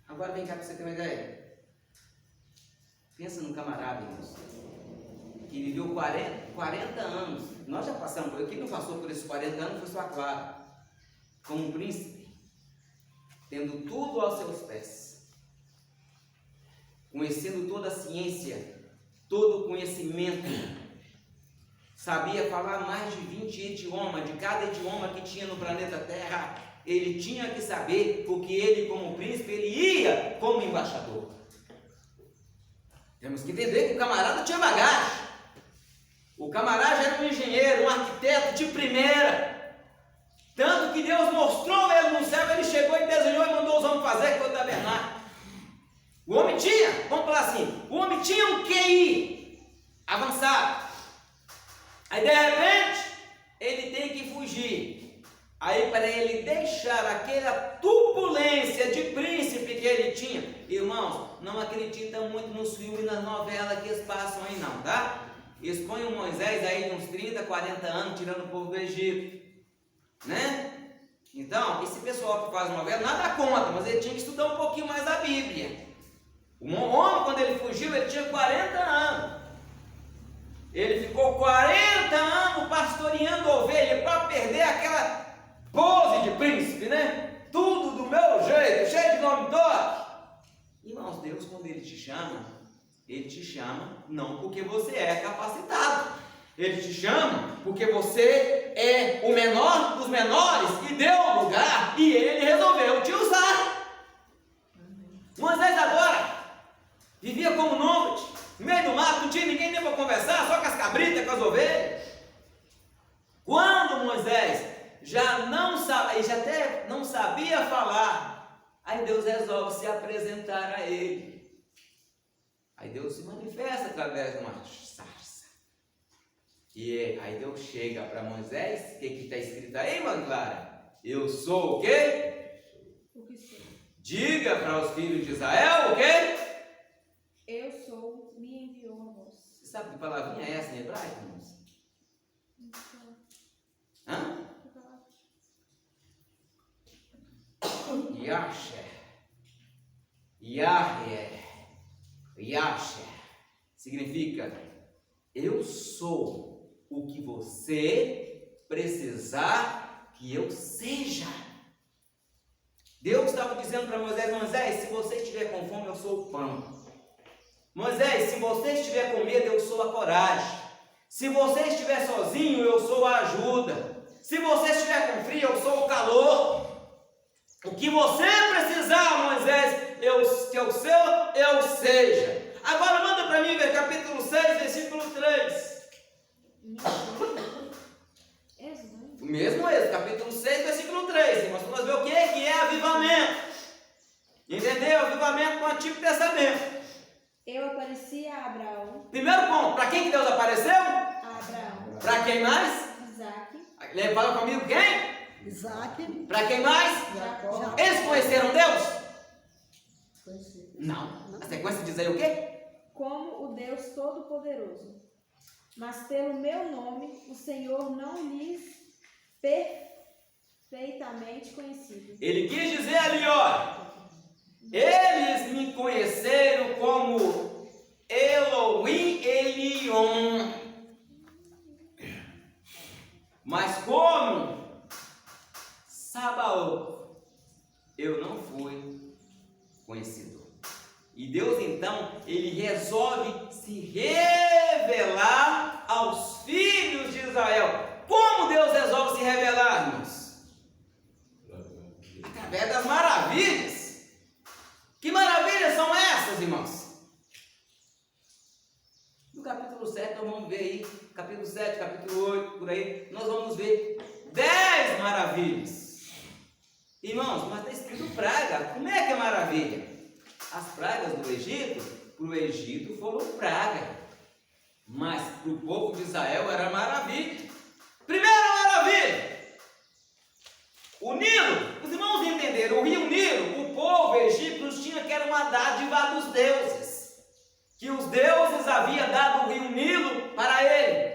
Agora vem cá para você ter uma ideia. Pensa num camarada, irmãos, que viveu 40 anos. Nós já passamos por aqui, não passou por esses 40 anos, foi só claro. Como um príncipe, tendo tudo aos seus pés, conhecendo toda a ciência, todo o conhecimento, sabia falar mais de 20 idiomas, de cada idioma que tinha no planeta Terra, ele tinha que saber, porque ele, como príncipe, ele ia como embaixador. Temos que entender que o camarada tinha bagagem. O camarada era um engenheiro, um arquiteto de primeira. Tanto que Deus mostrou ele no céu, ele chegou e desenhou e mandou os homens fazer, que foi o tabernáculo. O homem tinha, vamos falar assim, o homem tinha um QI avançado. Aí de repente, ele tem que fugir. Aí para ele deixar aquela turbulência de príncipe que ele tinha, irmãos, não acredita muito nos filmes e nas novelas que eles passam aí não, tá? Eles põem o Moisés aí de uns 30, 40 anos tirando o povo do Egito, né? Então, esse pessoal que faz novela, nada contra, mas ele tinha que estudar um pouquinho mais a Bíblia. O homem, quando ele fugiu, ele tinha 40 anos. Ele ficou 40 anos pastoreando ovelha para perder aquela pose de príncipe, né? Tudo do meu jeito, cheio de nome toque. Irmãos, Deus, quando Ele te chama não porque você é capacitado. Ele te chama porque você é o menor dos menores e deu lugar e Ele resolveu te usar. Moisés agora vivia como nômade, no meio do mato, não tinha ninguém nem para conversar, só com as cabritas, com as ovelhas. Quando Moisés já até não sabia falar, aí Deus resolve se apresentar a ele. Aí Deus se manifesta através de uma sarça. E aí Deus chega para Moisés, o que está escrito aí, mãe Clara? Eu sou o quê? O que sou? Diga para os filhos de Israel o quê? Eu sou, me enviou a vós. Você sabe que palavrinha é essa em hebraico, irmãos? Hã? Yasher. Yasher significa eu sou o que você precisar que eu seja. Deus estava dizendo para Moisés: Moisés, se você estiver com fome, eu sou o pão. Moisés, se você estiver com medo, eu sou a coragem. Se você estiver sozinho, eu sou a ajuda. Se você estiver com frio, eu sou o calor. O que você precisar, Moisés, eu seja. Agora manda para mim ver capítulo 6, versículo 3. O mesmo Êxodo, capítulo 6, versículo 3. Nós vamos ver o que é avivamento. Entendeu? Avivamento no Antigo Testamento. Eu apareci a Abraão. Primeiro ponto, para quem que Deus apareceu? A Abraão. Para quem mais? Isaac. Fala comigo, quem? Isaac. Para quem mais? Jacó. Eles conheceram Deus? Conheci. Não. A sequência diz aí o quê? Como o Deus Todo-Poderoso. Mas pelo meu nome, o Senhor não lhes perfeitamente conhecido. Ele quis dizer ali, ó. Eles me conheceram como Elohim Elion. Mas como Sabaoth, eu não fui conhecido. E Deus então, Ele resolve se revelar aos filhos de Israel. Como Deus resolve se revelar, irmãos? Através das maravilhas. Que maravilhas são essas, irmãos? No capítulo 7, nós vamos ver aí, capítulo 7, capítulo 8, por aí, nós vamos ver 10 maravilhas. Irmãos, mas está escrito praga. Como é que é maravilha? As pragas do Egito, para o Egito foram praga, mas para o povo de Israel era maravilha. Primeira maravilha, o Nilo. Os irmãos entenderam, o rio Nilo, o povo egípcio tinha que era uma dádiva dos deuses, que os deuses haviam dado o rio Nilo para ele.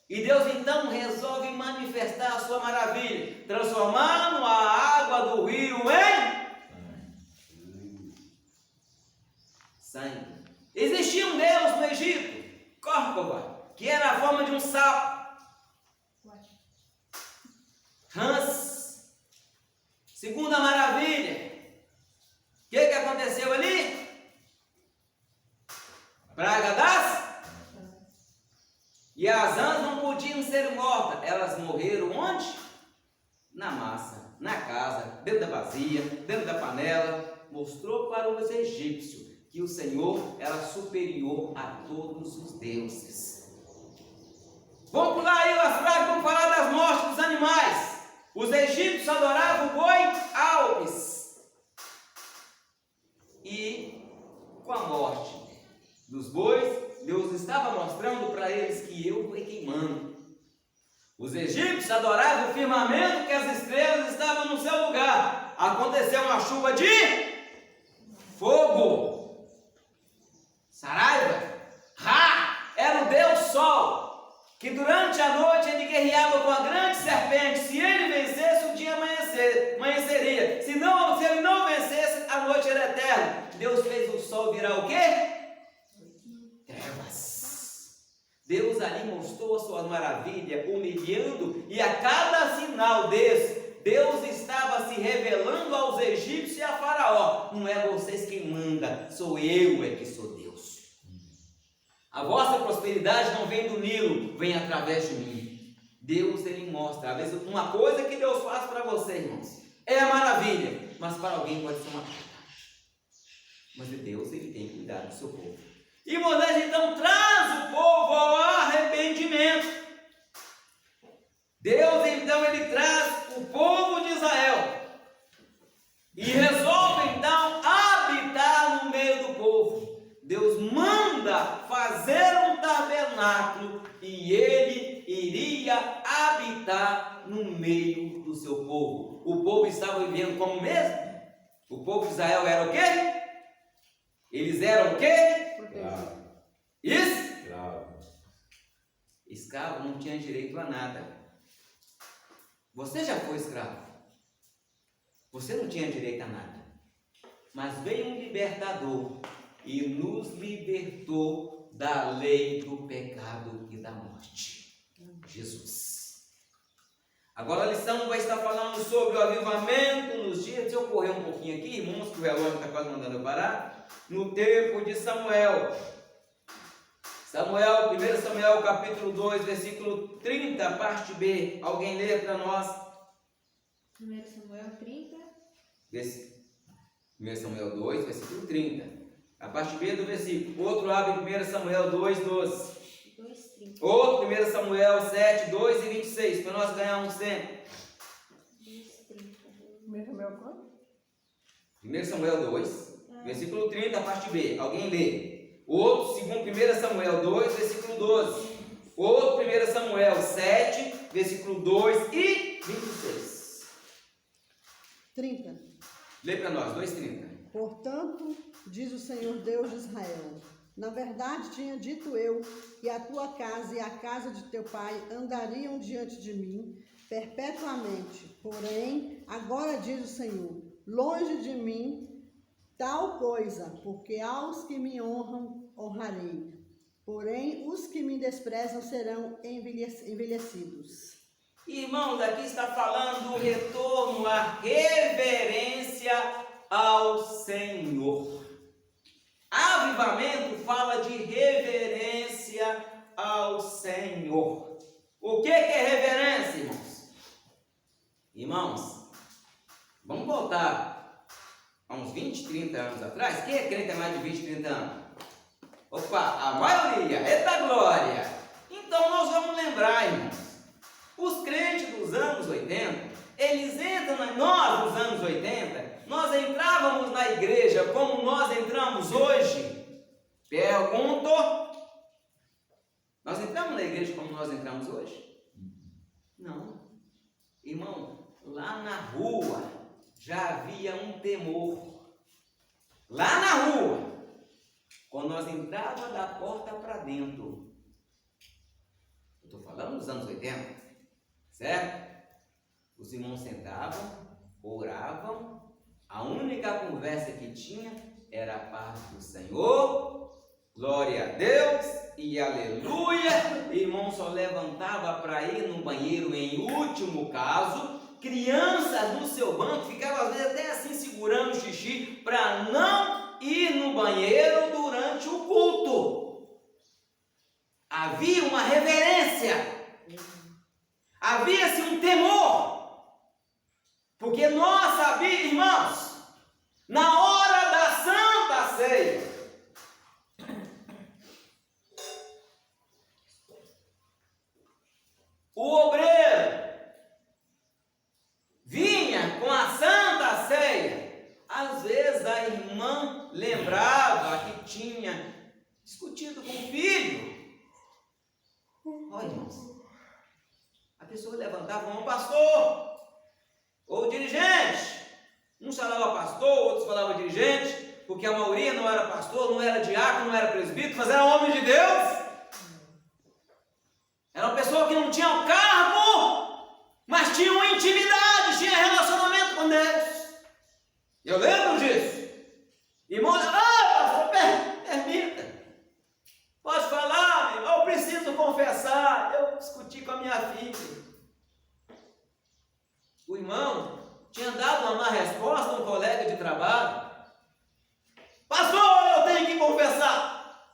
E Deus então resolve manifestar a sua maravilha, transformando a água do rio em sangue. Existia um Deus no Egito, Córcova, que era a forma de um sapo. Hans. Segunda maravilha. O que aconteceu ali? Praga das. E as rãs não podiam ser mortas. Elas morreram onde? Na massa, na casa, dentro da vasilha, dentro da panela. Mostrou para os egípcios que o Senhor era superior a todos os deuses. Vamos pular aí as pragas, vamos falar das mortes dos animais. Os egípcios adoravam o boi Alpes. E com a morte dos bois, Deus estava mostrando para eles que eu fui queimando. Os egípcios egípcios adoravam o firmamento, que as estrelas estavam no seu lugar. Aconteceu uma chuva de fogo. Saraiva, Ra, era o Deus Sol, que durante a noite ele guerreava com a grande serpente. Se ele vencesse, o dia amanheceria. Se ele não vencesse, a noite era eterna. Deus fez o sol virar o quê? Trevas. Deus ali mostrou a sua maravilha, humilhando, e a cada sinal desse, Deus estava se revelando aos egípcios e a Faraó. Não é vocês quem manda, sou eu que sou Deus. A vossa prosperidade não vem do Nilo, vem através de mim. Deus, ele mostra. Às vezes, uma coisa que Deus faz para você, irmãos, é a maravilha, mas para alguém pode ser uma carga. Mas Deus, ele tem cuidado do seu povo. E Moisés então traz o povo ao arrependimento. Deus então ele traz o povo de Israel e resolve então habitar no meio do povo. Deus manda fazer um tabernáculo e ele iria habitar no meio do seu povo. O povo estava vivendo como mesmo? O povo de Israel era o quê? Eles eram o quê? Isso? Escravo não tinha direito a nada. Você já foi escravo. Você não tinha direito a nada. Mas veio um libertador e nos libertou da lei do pecado e da morte. Jesus. Agora a lição vai estar falando sobre o avivamento nos dias. Deixa eu correr um pouquinho aqui, irmãos, que o relógio está quase mandando eu parar. No tempo de Samuel. 1 Samuel capítulo 2, versículo 30, parte B. Alguém lê para nós? 1 Samuel 30. 1 Samuel 2, versículo 30. A parte B do versículo. Outro abre 1 Samuel 2, 12. 2:30. Outro 1 Samuel 7, 2 e 26. Para nós ganharmos sempre. 2:30. Mesmo meu quanto? 1 Samuel 2, versículo 30, parte B. Alguém lê? Outro, segundo 1 Samuel 2, versículo 12. Outro 1 Samuel 7, versículo 2 e 26. 30. Lê para nós, 2:30. Portanto, diz o Senhor Deus de Israel: na verdade tinha dito eu que a tua casa e a casa de teu pai andariam diante de mim perpetuamente. Porém, agora diz o Senhor: longe de mim tal coisa, porque aos que me honram, honrarei. Porém, os que me desprezam serão envelhecidos. Irmãos, aqui está falando do retorno à reverência ao Senhor. Avivamento fala de reverência ao Senhor. O que é reverência, irmãos? Irmãos, vamos voltar há uns 20, 30 anos atrás. Quem é crente há mais de 20, 30 anos? Opa, a maioria. Eita glória! Então nós vamos lembrar, irmãos. Os crentes dos anos 80, eles entram, nós dos anos 80, nós entrávamos na igreja como nós entramos hoje? Pergunto. Nós entramos na igreja como nós entramos hoje? Não. Irmão, lá na rua já havia um temor. Lá na rua, quando nós entrávamos da porta para dentro, eu estou falando dos anos 80, certo? Os irmãos sentavam, oravam, a única conversa que tinha era a paz do Senhor, glória a Deus e aleluia. Irmão só levantava para ir no banheiro em último caso. Crianças no seu banco ficavam às vezes até assim segurando o xixi para não ir no banheiro durante o culto. Havia uma reverência, havia-se um temor, porque nós sabíamos, irmãos, na hora da Santa Ceia, o obreiro vinha com a Santa Ceia. Às vezes a irmã lembrava que tinha discutido com o filho. Olha, irmãos, pessoa levantava a mão, pastor, ou dirigente. Uns falavam pastor, outros falavam dirigente, porque a maioria não era pastor, não era diácono, não era presbítero, mas era homem de Deus. Era uma pessoa que não tinha um cargo, mas tinha uma intimidade, tinha relacionamento com Deus. Eu lembro disso. Irmão, pastor, permita. Pode falar, eu preciso confessar. Eu discuti com a minha filha. O irmão tinha dado uma má resposta a um colega de trabalho. Pastor, eu tenho que confessar.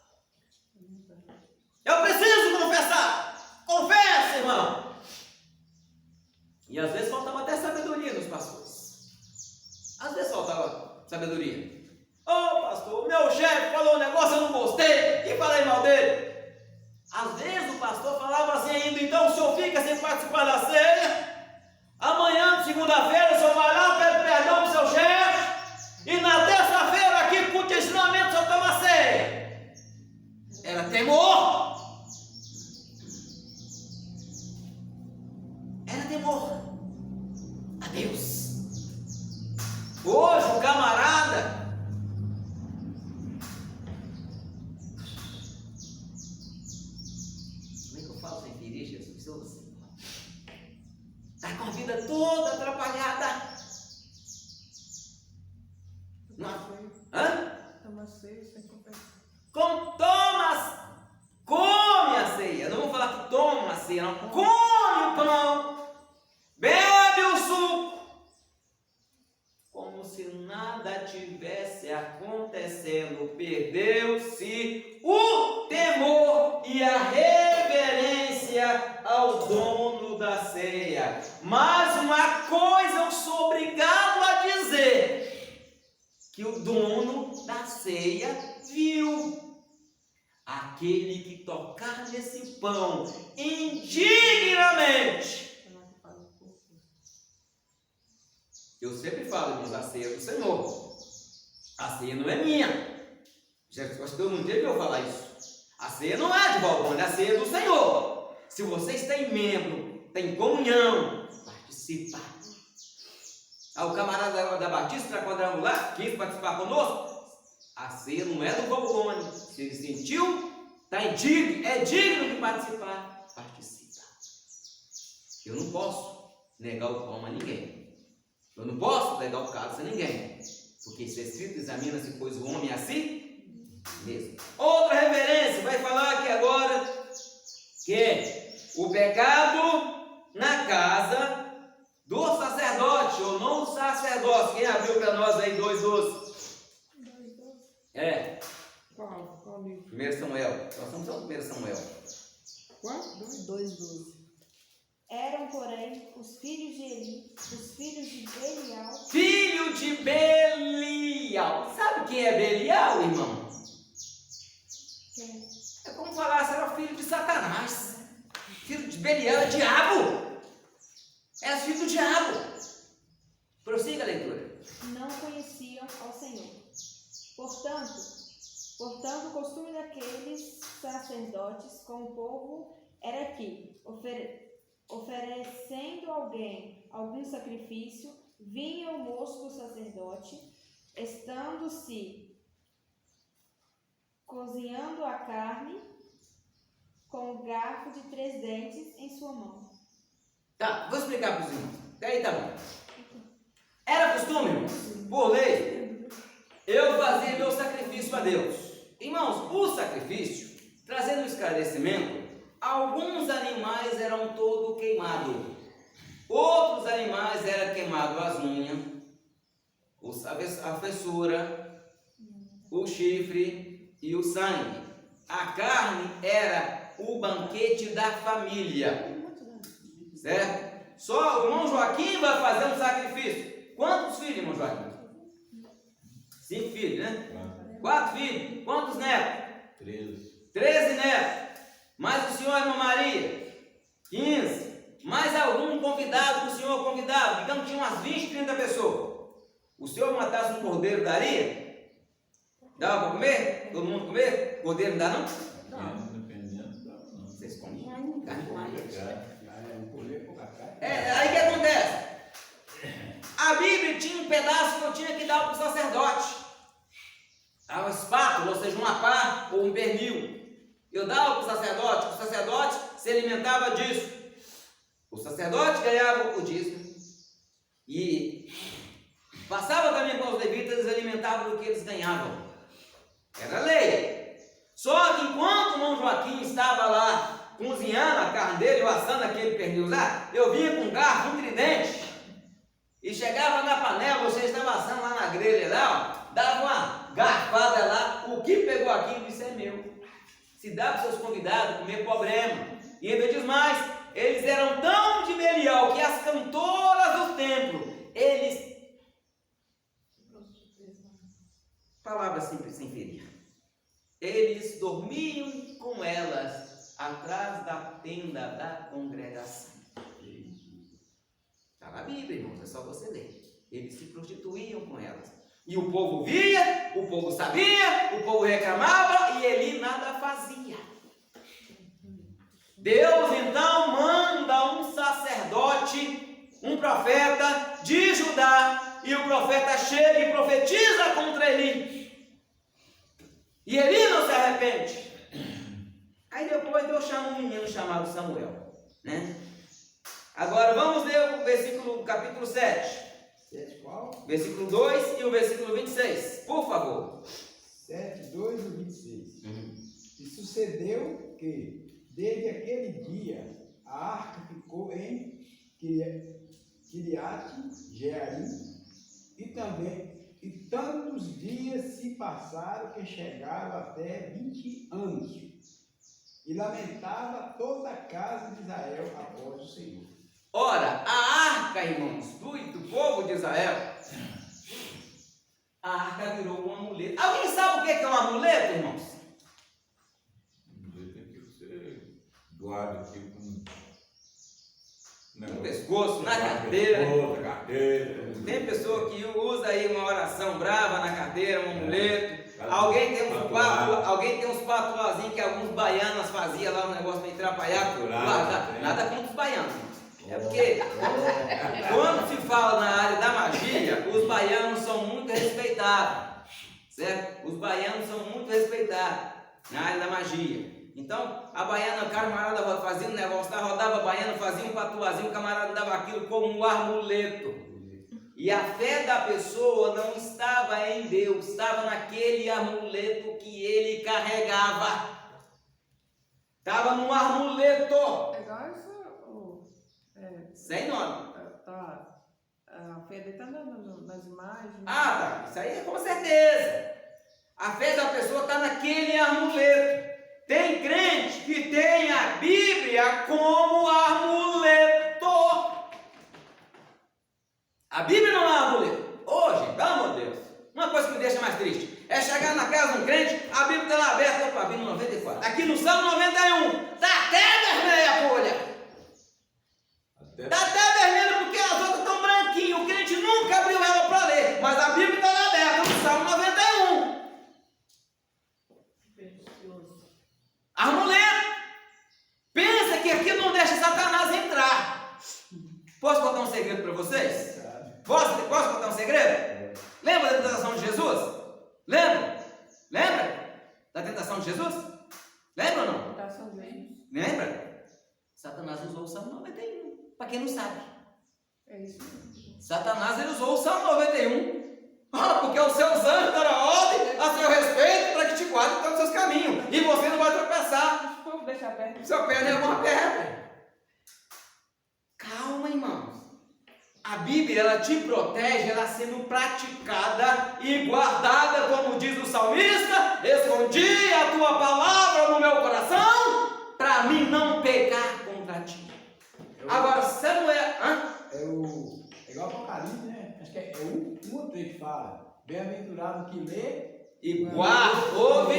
Eu preciso confessar. Confessa, irmão. E às vezes faltava até sabedoria nos pastores. Às vezes faltava sabedoria. Pastor, meu chefe falou um negócio, eu não gostei e falei mal dele. Às vezes o pastor falava assim ainda, então o senhor fica sem participar da ceia. Amanhã, segunda-feira, o senhor vai lá, pede perdão para o seu chefe. E na terça-feira, aqui, com o ensinamento, o senhor toma ceia. Era temor. Era temor a Deus. Hoje o camarada está com a vida toda atrapalhada. Toma ceia sem confessar. Come a ceia. Não vamos falar que toma a ceia, não. Come o pão, bebe o suco, como se nada tivesse acontecendo. Perdeu-se o temor e a reverência ao dono da ceia. Mas uma coisa eu sou obrigado a dizer: que o dono da ceia viu. Aquele que tocar nesse pão indignamente. Eu sempre falo, irmãos, a ceia é do Senhor. A ceia não é minha. Acho que todo mundo devia falar isso. A ceia não é de Valbonde, a ceia é do Senhor. Se vocês têm membro, têm comunhão, participa. O camarada da Batista Quadrangular quis participar conosco. A ceia não é do Valbonde. Se ele sentiu, é digno de participar, participa. Eu não posso negar o pão a ninguém. Eu não posso negar o cálice a ninguém. Porque isso é escrito, examina-se, pois o homem é assim mesmo. Outra referência, vai falar aqui agora que o pecado na casa do sacerdote, ou não do sacerdócio. Quem abriu para nós aí 2:12? Qual livro? 1 Samuel. Nós estamos no 1 Samuel. Quanto? 2:12. Eram, porém, os filhos de Eli, os filhos de Belial. Filho de Belial. Sabe quem é Belial, irmão? É como falar, era filho de Satanás. Filho de Belial é diabo. É filho do diabo. Prossiga a leitura. Não conheciam ao Senhor. Portanto, o costume daqueles sacerdotes com o povo era que, oferecendo alguém algum sacrifício, vinha o moço do sacerdote, estando-se cozinhando a carne com um garfo de 3 dentes em sua mão. Tá, vou explicar para os irmãos. Até aí tá bom. Era costume, irmãos, por lei, eu fazia meu sacrifício a Deus. Irmãos, o sacrifício, trazendo um esclarecimento, alguns animais eram todo queimados, outros animais eram queimados as unhas, a fessura, o chifre e o sangue. A carne era o banquete da família, certo? Só o irmão Joaquim vai fazer um sacrifício. Quantos filhos, irmão Joaquim? 5 filhos, né? 4 filhos. Quantos netos? 13 netos. Mais o senhor, irmã Maria? 15. Mais algum convidado que o senhor convidava? Digamos que tinha umas 20, 30 pessoas. O senhor matasse um cordeiro, daria? Dava para comer? Todo mundo comer? Cordeiro não dá, não? Dependendo, não. Vocês comem carne com alho. Um cordeiro com Bíblia tinha um pedaço que eu tinha que dar para o sacerdote. Uma espátula, ou seja, uma pá ou um pernil. Eu dava para o sacerdote se alimentava disso. O sacerdote ganhava o dízimo. E passava também para os levitas, eles alimentavam do que eles ganhavam. Era lei. Só que enquanto o irmão Joaquim estava lá cozinhando a carne dele, ou assando aquele pernil lá, eu vinha com um garfo, um tridente, e chegava na panela, você estava assando lá na grelha lá, ó, dava uma garfada lá, o que pegou aquilo, isso é meu. Se dá para os seus convidados comer, problema. E ainda diz mais, eles eram tão de Belial que as cantoras do templo, eles... Palavra simples sem ferir. Eles dormiam com elas atrás da tenda da congregação. Está na Bíblia, irmãos, é só você ler. Eles se prostituíam com elas. E o povo via, o povo sabia, o povo reclamava e ele nada fazia. Deus então manda um sacerdote, um profeta de Judá, e o profeta chega e profetiza contra Eli. E Eli não se arrepende. Aí depois Deus chama um menino chamado Samuel, né? Agora vamos ler o versículo, capítulo 7. 7 qual? Versículo 2 e o versículo 26, por favor. 7, 2 e 26. E sucedeu que, desde aquele dia, a arca ficou em Kiriat-Jearim, e tantos dias se passaram que chegaram até 20 anos. E lamentava toda a casa de Israel após o Senhor. Ora, a arca, irmãos, do povo de Israel, a arca virou um amuleto. Alguém sabe o que é um amuleto, irmãos? Tem que ser guarda aqui com No pescoço, na carteira. carteira. Tem pessoa que usa aí uma oração brava na carteira, um amuleto. Alguém tem uns patuazinhos que alguns baianos faziam lá, um negócio para atrapalhar. Nada contra os baianos. É porque quando se fala na área da magia, os baianos são muito respeitados, certo? Os baianos são muito respeitados na área da magia. Então, a baiana, o camarada fazia um negócio, rodava a baiana, fazia um patuazinho, o camarada dava aquilo como um amuleto. E a fé da pessoa não estava em Deus, estava naquele amuleto que ele carregava. Estava num amuleto. É igual isso. Sem nome. Tá. A fé dele está nas imagens. Ah, tá. Isso aí é com certeza. A fé da pessoa está naquele amuleto. Tem crente que tem a Bíblia como amuleto. A Bíblia não é amuleto. Hoje, pelo amor de Deus, uma coisa que me deixa mais triste é chegar na casa de um crente, a Bíblia está lá aberta, opa, Bíblia 94. Aqui no Salmo 91, está até vermelha a folha. Está até vermelho porque as outras estão branquinhas. O crente nunca abriu ela para ler, mas a Bíblia está lá aberta no Salmo 91. Amuleto. Pensa que aqui não deixa Satanás entrar. Posso contar um segredo para vocês? Posso contar um segredo? Lembra da tentação de Jesus? Lembra da tentação de Jesus? Lembra ou não? Tentação de Jesus. Lembra? Satanás usou o Salmo 91. Para quem não sabe. É isso mesmo. Satanás ele usou o Salmo 91. Porque os seus anjos deram ordem a seu respeito para que te guardem todos os seus caminhos. E você não vai tropeçar. Vamos deixar aberto. Seu pé não é uma pedra. Calma, irmãos. A Bíblia, ela te protege, ela sendo praticada e guardada, como diz o salmista: escondi a tua palavra no meu coração, para mim não pecar contra ti. Agora, Samuel... É igual Apocalipse, né? Acho que é um ou três que fala. Bem-aventurado o que lê e guarda, ouve,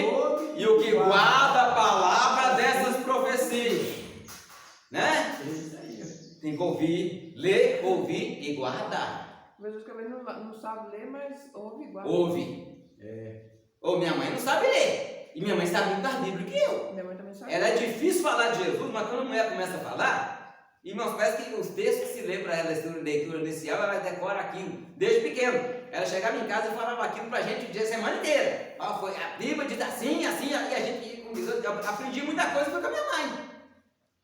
e o que guarda a palavra dessas profecias. Né? É isso aí. Tem que ouvir, ler, ouvir e guardar. Às vezes que não sabe ler, mas ouve igual. Ouve. Ou minha mãe não sabe ler. E minha mãe sabe muito mais Bíblia que eu. Minha mãe também sabe. Ela é difícil falar de Jesus, mas quando a mulher começa a falar, Irmãos, parece que os textos que se lê para ela, leitura inicial, ela decora aquilo, desde pequeno. Ela chegava em casa e falava aquilo para a gente a semana inteira. Foi, a Bíblia diz assim, assim, e a gente, eu aprendi muita coisa com a minha mãe.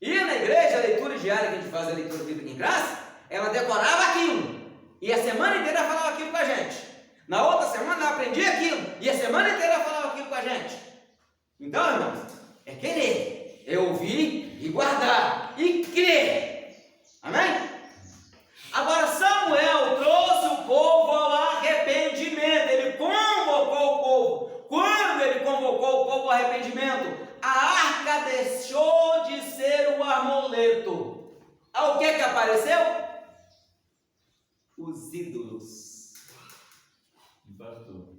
E na igreja, a leitura diária que a gente faz, a leitura bíblica em graça, ela decorava aquilo. E a semana inteira ela falava aquilo para a gente. Na outra semana ela aprendia aquilo. E a semana inteira ela falava aquilo para a gente. Então, irmãos, é querer, é ouvir e guardar e crer. Amém? Agora Samuel trouxe o povo ao arrependimento. Ele convocou o povo. Quando ele convocou o povo ao arrependimento, a arca deixou de ser um amuleto. O que apareceu? Os ídolos. Pastor,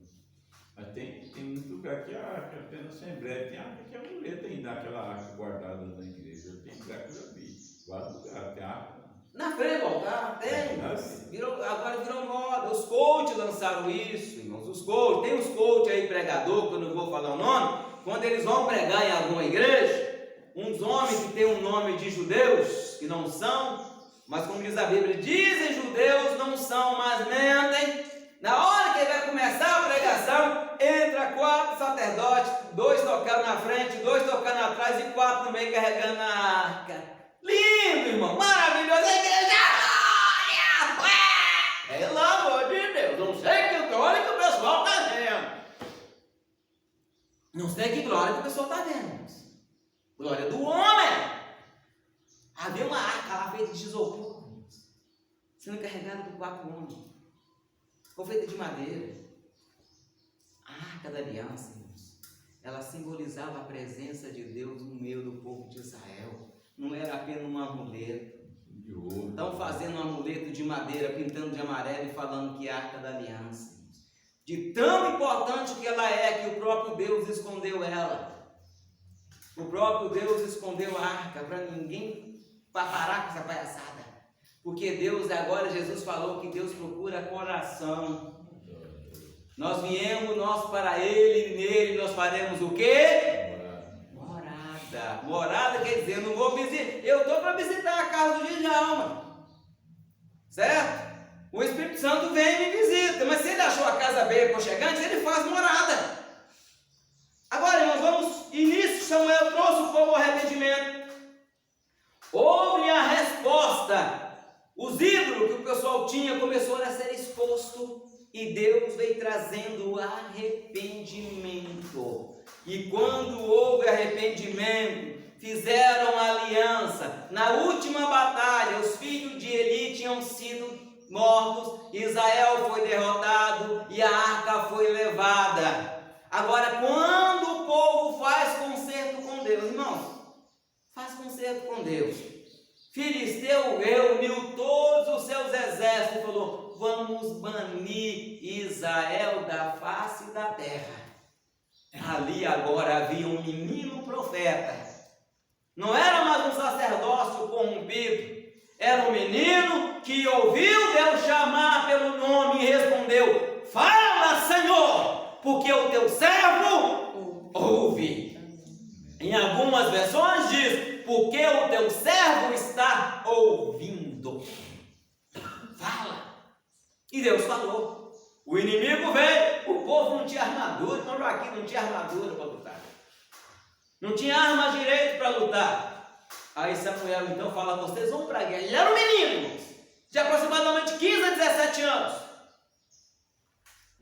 mas tem muito lugar que a arca, até na Assembleia, tem arca que é amuleto ainda, aquela arca guardada na igreja. Tem lugar que eu já vi. Vários lugares, tem arca. Na frente do altar, tem. Agora virou moda. Os coaches lançaram isso, irmãos. Os coaches, tem os coaches aí, pregador, que eu não vou falar o nome. Quando eles vão pregar em alguma igreja, uns homens que têm um nome de judeus, que não são, mas como diz a Bíblia, dizem judeus, não são, mas mentem. Na hora que vai começar a pregação, entra 4 sacerdotes, 2 tocando na frente, 2 tocando atrás e 4 no meio carregando a arca. Lindo, irmão, maravilhoso, a igreja, glória! Pelo amor de Deus, não sei que glória que o pessoal está vendo. Não sei que glória que o pessoal está vendo. Glória do homem. Havia uma arca lá feita de isopor, sendo carregada por 4 homens. Foi feita de madeira. A arca da aliança, irmãos, ela simbolizava a presença de Deus no meio do povo de Israel. Não era apenas um amuleto. Estão fazendo um amuleto de madeira, pintando de amarelo e falando que é a arca da aliança. De tão importante que ela é, que o próprio Deus escondeu ela. O próprio Deus escondeu a arca para ninguém parar com essa palhaçada. Porque Deus, agora Jesus falou que Deus procura coração. Nós viemos para Ele, e nele nós faremos o quê? Morada. Morada quer dizer, eu não vou visitar, eu estou para visitar a casa do Djalma. Certo? O Espírito Santo vem e me visita, mas se ele achou a casa bem aconchegante, ele faz morada. Agora, irmãos, vamos, início, Samuel trouxe o povo ao arrependimento. Houve a resposta. Os ídolos que o pessoal tinha começaram a ser expostos e Deus veio trazendo arrependimento. E quando houve arrependimento, fizeram aliança. Na última batalha, os filhos de Eli tinham sido mortos, Israel foi derrotado e a arca foi levada. Agora, quando o povo faz concerto com Deus, irmãos, faz concerto com Deus. Filisteu reuniu todos os seus exércitos e falou: vamos banir Israel da face da terra. Ali agora havia um menino profeta. Não era mais um sacerdócio corrompido. Era um menino que ouviu Deus chamar pelo nome e respondeu: fala, Senhor, porque o teu servo ouve. Em algumas versões diz: porque o teu servo está ouvindo. Fala. E Deus falou. O inimigo veio, o povo não tinha armadura, então aqui não tinha armadura para lutar. Não tinha arma direito para lutar. Aí Samuel então fala: vocês vão para a guerra. Ele era um menino, irmãos, de aproximadamente 15 a 17 anos.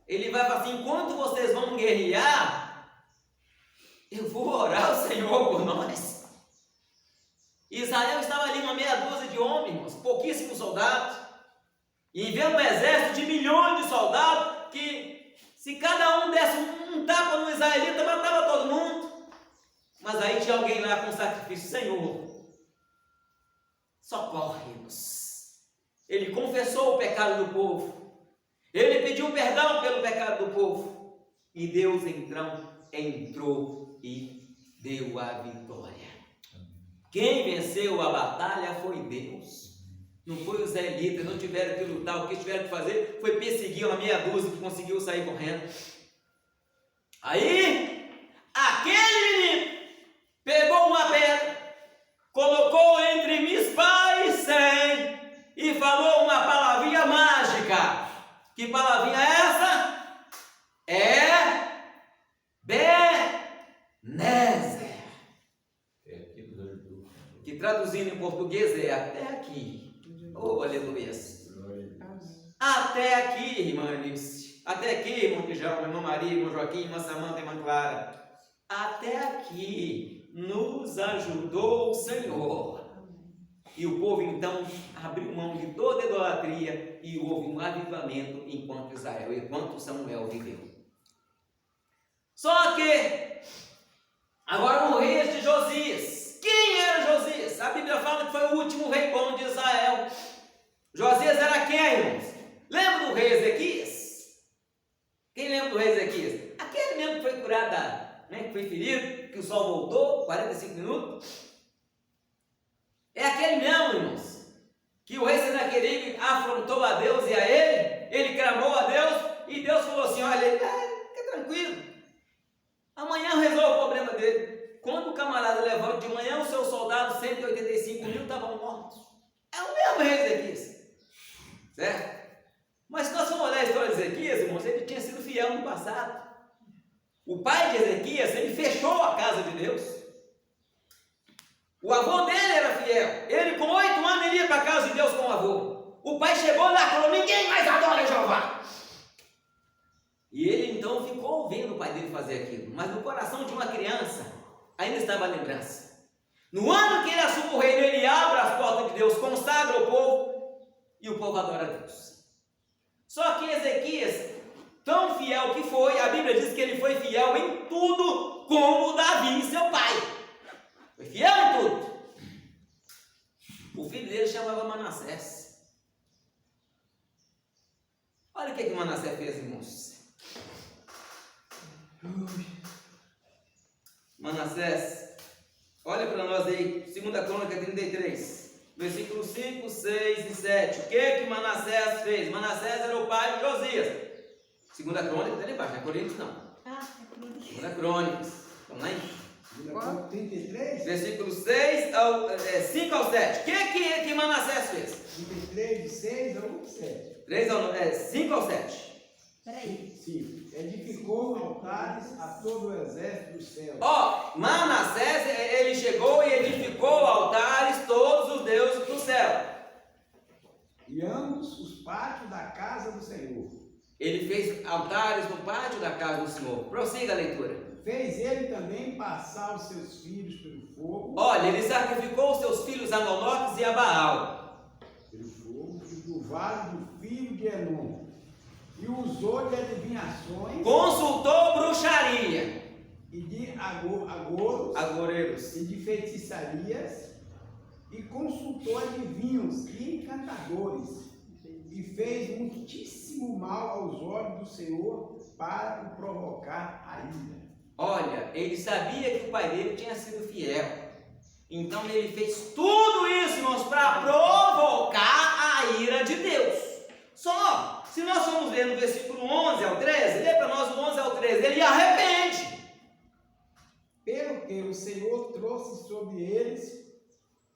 Ele vai falar assim: enquanto vocês vão guerrear, eu vou orar ao Senhor por nós. Israel estava ali uma meia dúzia de homens, pouquíssimos soldados, e vendo um exército de milhões de soldados, que se cada um desse um tapa no israelita, matava todo mundo. Mas aí tinha alguém lá com sacrifício: Senhor, socorre-nos. Ele confessou o pecado do povo, ele pediu perdão pelo pecado do povo, e Deus então entrou e deu a vitória. Quem venceu a batalha foi Deus, não foi os israelitas. Não tiveram que lutar, o que tiveram que fazer foi perseguir uma meia dúzia que conseguiu sair correndo. Aí, aquele menino pegou uma pedra, colocou entre Mispa e Que palavrinha é essa? É Ebenezer. Que traduzindo em português é até aqui. Oh, aleluia. Até aqui, irmã Alice. Até aqui, irmão Djalma, irmã Maria, irmão Joaquim, irmã Samanta, irmã Clara. Até aqui nos ajudou o Senhor. E o povo então abriu mão de toda idolatria e houve um avivamento enquanto Samuel viveu. Só que agora o rei de Josias. Quem era Josias? A Bíblia fala que foi o último rei bom de Israel. Josias era quem, irmãos? Lembra do rei Ezequias? Quem lembra do rei Ezequias? Aquele mesmo que foi curado, que foi ferido, que o sol voltou, 45 minutos. É aquele mesmo, irmãos, que o rei Senaqueribe afrontou a Deus e a ele clamou a Deus, e Deus falou assim: olha, fica tranquilo, amanhã eu resolvo o problema dele. Quando o camarada levanta de manhã, os seus soldados, 185 mil, estavam mortos. É o mesmo rei Ezequias, certo? Mas se nós formos olhar a história de Ezequias, irmãos, ele tinha sido fiel no passado. O pai de Ezequias, ele fechou a casa de Deus. O avô dele era fiel. Ele com 8 anos ele ia para a casa de Deus com o avô. O pai chegou lá e falou: ninguém mais adora Jeová. E ele então ficou ouvindo o pai dele fazer aquilo. Mas no coração de uma criança ainda estava a lembrança. No ano que ele assume o reino, ele abre as portas de Deus, consagra o povo e o povo adora a Deus. Só que Ezequias, tão fiel que foi, a Bíblia diz que ele foi fiel em tudo como Davi, seu pai. Foi fiel em tudo. O filho dele chamava Manassés. Olha o que Manassés fez, irmãos. Manassés, olha para nós aí, 2 Crônica 33, versículos 5, 6 e 7. O que Manassés fez? Manassés era o pai de Josias. 2 Crônica está ali embaixo, não é Coríntios não. 2 Crônicas, vamos lá aí. 33? Versículo 5 ao 7. O que Manassés fez? 33, de 6 ao 7. 5 ao 7. Peraí. Sim. Edificou altares a todo o exército do céu. Manassés, ele chegou e edificou altares todos os deuses do céu. E ambos os pátios da casa do Senhor. Ele fez altares no pátio da casa do Senhor. Prossiga a leitura. Fez ele também passar os seus filhos pelo fogo. Olha, ele sacrificou os seus filhos a Moloques e a Baal. Pelo fogo e do vale do filho de Enom. E usou de adivinhações. Consultou bruxaria. E de agoreiros. E de feitiçarias. E consultou adivinhos e encantadores. E fez muitíssimo mal aos olhos do Senhor para o provocar a ira. Olha, ele sabia que o pai dele tinha sido fiel. Então ele fez tudo isso, irmãos, para provocar a ira de Deus. Só, se nós formos ler no versículo 11 ao 13, lê para nós o 11 ao 13, ele arrepende. Pelo que o Senhor trouxe sobre eles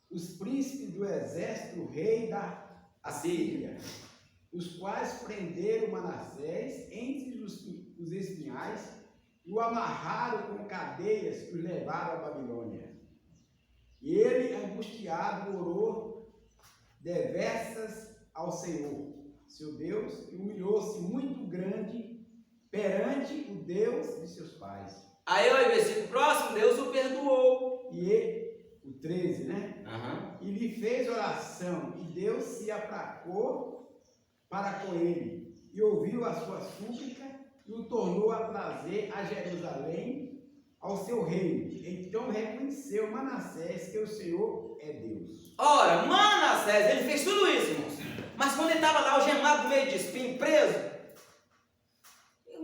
os príncipes do exército do rei da Assíria, os quais prenderam Manassés entre os espinhais e o amarraram com cadeias e os levaram à Babilônia. E ele, angustiado, orou deversas ao Senhor, seu Deus, e humilhou-se muito grande perante o Deus de seus pais. Aí o versículo próximo, Deus o perdoou. E ele, o 13, né? Uhum. E lhe fez oração, e Deus se apracou para com ele, e ouviu a sua súplica, e o tornou a trazer a Jerusalém ao seu reino. Então reconheceu Manassés que o Senhor é Deus. Ora, Manassés, ele fez tudo isso, irmãos. Mas quando ele estava lá, algemado no meio de espinho, preso,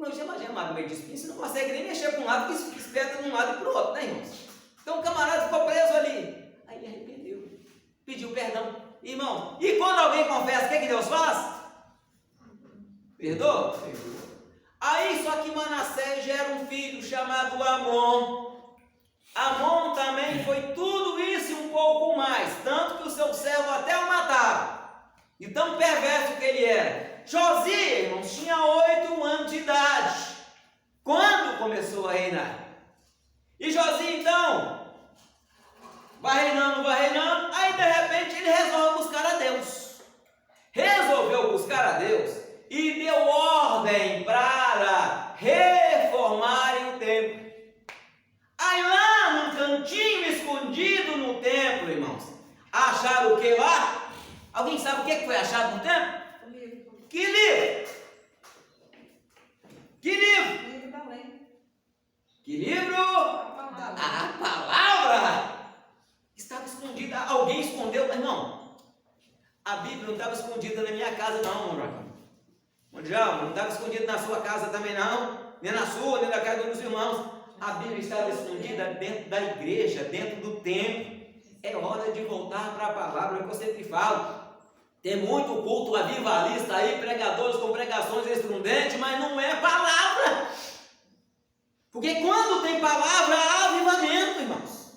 algemado no meio de espinho, você não consegue nem mexer para um lado, porque espeta de um lado e para o outro, né, irmãos? Então o camarada ficou preso ali. Aí ele arrependeu, pediu perdão. Irmão, e quando alguém confessa, o que Deus faz? Perdoa? Aí só que Manassés gera um filho chamado Amon. Amon também foi tudo isso e um pouco mais, tanto que o seu servo até o mataram. E tão perverso que ele era. Josias, irmãos, tinha 8 anos de idade quando começou a reinar. E Josias, então, vai reinando, aí de repente ele resolve buscar a Deus. Resolveu buscar a Deus e deu ordem para reformarem o templo. Aí lá num cantinho escondido no templo, irmãos, acharam o que lá? Alguém sabe o que foi achado no templo? Que livro? Que livro? Livro da lei. Que livro? A A palavra estava escondida. Alguém escondeu, mas não. A Bíblia não estava escondida na minha casa, não, Joaquim. Não estava escondida na sua casa também, não. Nem na sua, nem na casa dos irmãos. A Bíblia estava escondida dentro da igreja, dentro do templo. É hora de voltar para a palavra, é o que eu sempre falo. Tem muito culto avivalista aí, pregadores com pregações estridentes, mas não é palavra. Porque quando tem palavra, há avivamento, irmãos.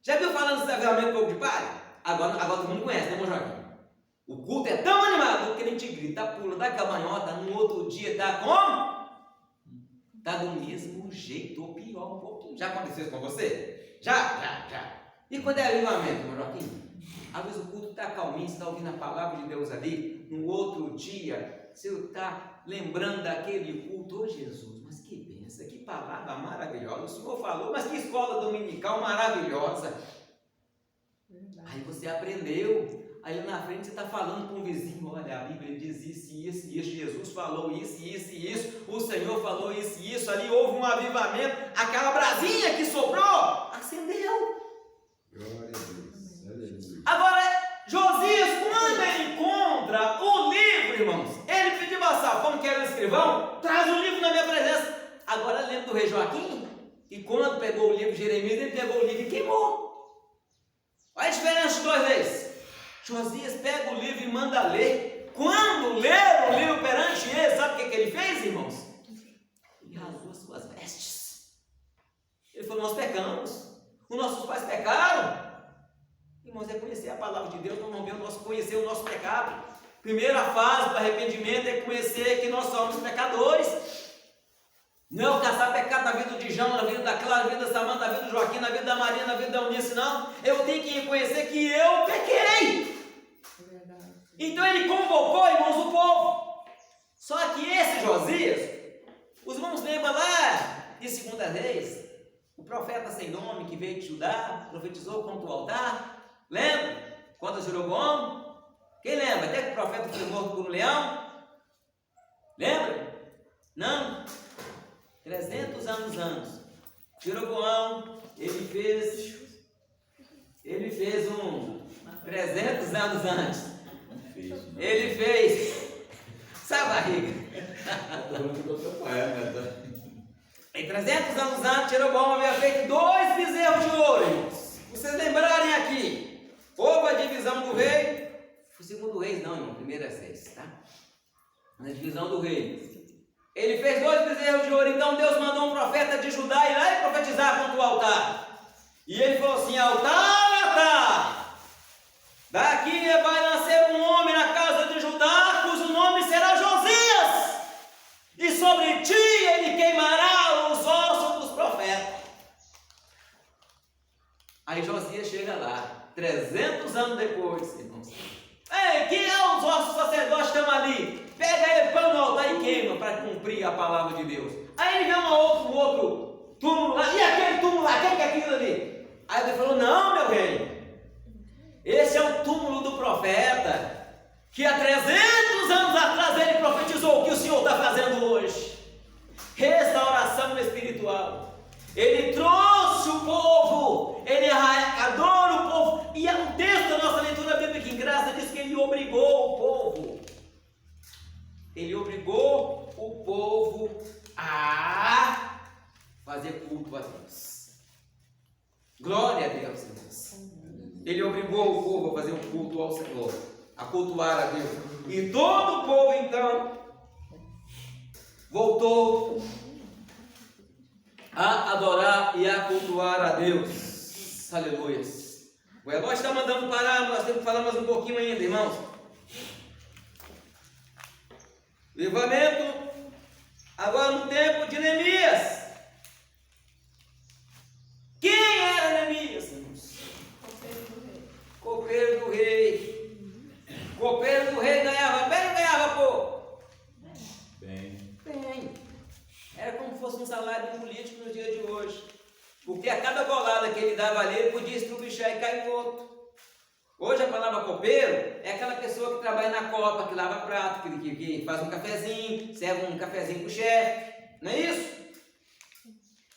Já viu falando desse avivamento do povo de palha? Agora todo mundo conhece, né, irmão Joaquim? O culto é tão animado que a gente grita, pula, dá cabanhota, no outro dia tá como? Tá do mesmo jeito, ou pior um pouquinho. Já aconteceu isso com você? Já. E quando é avivamento, irmão Joaquim? Às vezes o culto está calminho, você está ouvindo a palavra de Deus ali. No outro dia, você está lembrando daquele culto. Ô Jesus, mas que bênção, que palavra maravilhosa. O Senhor falou, mas que escola dominical maravilhosa. Aí você aprendeu. Aí na frente você está falando com o vizinho. Olha, a Bíblia diz isso, Jesus falou isso. O Senhor falou isso. Ali houve um avivamento. Aquela brasinha que soprou, acendeu. Glória a Deus. Agora, Josias, quando ele encontra o livro, irmãos, ele pediu a Safão, que era o escrivão, traz o livro na minha presença. Agora lembra do rei Joaquim? E quando pegou o livro de Jeremias, ele pegou o livro e queimou. Olha a diferença de 2 vezes. Josias pega o livro e manda ler. Quando leram o livro perante ele, sabe o que ele fez, irmãos? Ele rasgou as suas vestes. Ele falou, nós pecamos. Os nossos pais pecaram. Irmãos, é conhecer a palavra de Deus, nós vamos conhecer o nosso pecado. Primeira fase do arrependimento é conhecer que nós somos pecadores. Não caçar pecado na vida de João, na vida da Clara, na vida da Samanta, na vida do Joaquim, na vida da Maria, na vida da Eunice, não. Eu tenho que reconhecer que eu pequei. Então ele convocou, irmãos, o povo. Só que esse Josias, os irmãos lembram lá de 2 Reis, o profeta sem nome que veio de Judá, profetizou contra o altar. Lembra? Contra Jeroboão? Quem lembra? Até que o profeta foi morto por um leão? Lembra? Não? 300 anos antes. Jeroboão, ele fez 300 anos antes. Ele fez. Sabe a barriga? Em 300 anos antes, Jeroboão havia feito 2 bezerros de ouro, irmãos. Vocês lembrarem aqui. Houve a divisão do rei. O 2 Reis não, irmão. 1 Reis, tá? Na divisão do rei. Ele fez 2 bezerros de ouro. Então Deus mandou um profeta de Judá ir lá e profetizar contra o altar. E ele falou assim: altar, daqui vai nascer um homem na casa de Judá, cujo nome será Josias. E sobre ti ele queimará os ossos dos profetas. Aí Josias chega lá. 300 anos depois, irmãos. Ei, quem é os ossos sacerdotes que estão ali? Pega ele, põe no altar e queima para cumprir a palavra de Deus. Aí ele vê um outro túmulo lá. E aquele túmulo lá, quem que é aquilo ali? Aí ele falou: não, meu rei, esse é o túmulo do profeta, que há 300 anos atrás ele profetizou o que o Senhor está fazendo hoje. Restauração espiritual. Ele trouxe o povo, ele adora o povo. E o texto da nossa leitura bíblica em graça diz que ele obrigou o povo. Ele obrigou o povo a fazer culto a Deus. Glória a Deus, irmãos. Ele obrigou o povo a fazer um culto ao Senhor, a cultuar a Deus. E todo o povo então voltou a adorar e a cultuar a Deus. Aleluia. O relógio está mandando parar, nós temos que falar mais um pouquinho ainda, irmãos. Avivamento, agora no tempo de Neemias. Quem era Neemias, irmãos? Copeiro do rei. Copeiro do rei ganhava bem ou ganhava pouco? Bem. Bem. Era como se fosse um salário de um político nos dias de hoje. Porque a cada bolada que ele dava ali, ele podia estrupichar e cair morto. Hoje a palavra copeiro é aquela pessoa que trabalha na copa, que lava prato, que faz um cafezinho, serve um cafezinho para o chefe. Não é isso?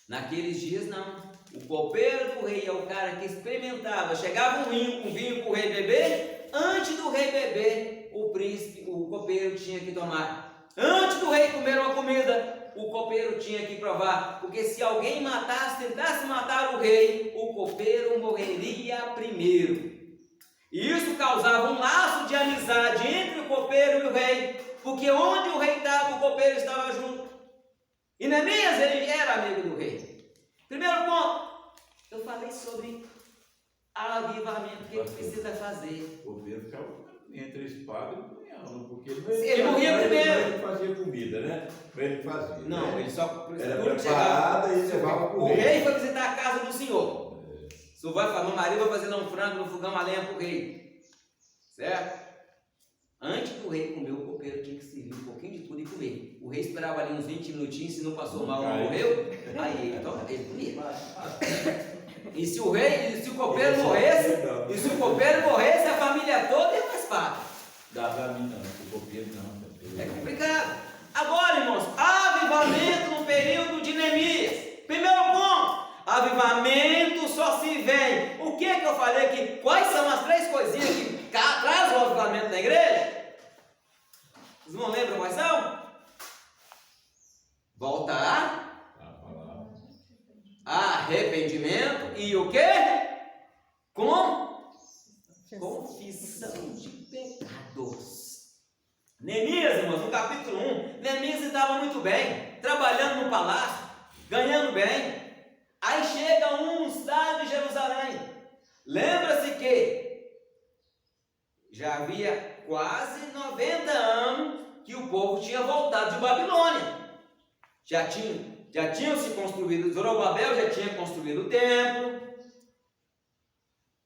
Naqueles dias não. O copeiro do rei é o cara que experimentava. Chegava um vinho para o rei beber. Antes do rei beber, o príncipe, o copeiro tinha que tomar. Antes do rei comer uma comida, o copeiro tinha que provar. Porque se alguém tentasse matar o rei, o copeiro morreria primeiro. E isso causava um laço de amizade entre o copeiro e o rei, porque onde o rei estava, o copeiro estava junto. E Neemias, ele era amigo do rei. Primeiro ponto, eu falei sobre avivamento, o que ele precisa fazer. O copeiro ficava entre a espada e o punhal, porque Ele morria primeiro. Ele fazia comida, né? Ele fazia. Não, né? ele só Era tudo preparada e levava para o rei foi visitar a casa do Senhor. O senhor vai falar, meu marido vai fazer um frango no fogão a lenha para o rei. Certo? Antes do rei comer, o copeiro tinha que servir um pouquinho de tudo e comer. O rei esperava ali uns 20 minutinhos, se não passou mal, não morreu. Aí então ele comia. E se o copeiro morresse, a família toda ia para a espada. Dá para mim não, o copeiro não. É complicado. Agora, irmãos, avivamento no período de Neemias. Primeiro ponto. Avivamento só se vem. O que é que eu falei aqui? Quais são as 3 coisinhas que trazem o avivamento na igreja? Vocês não lembram quais são? Voltar, arrependimento e o quê? Confissão de pecados. Neemias, irmãos, no capítulo 1, Neemias estava muito bem, trabalhando no palácio, ganhando bem. Aí chega um estado de Jerusalém. Lembra-se que já havia quase 90 anos que o povo tinha voltado de Babilônia. Já tinham se construído, Zorobabel já tinha construído o templo.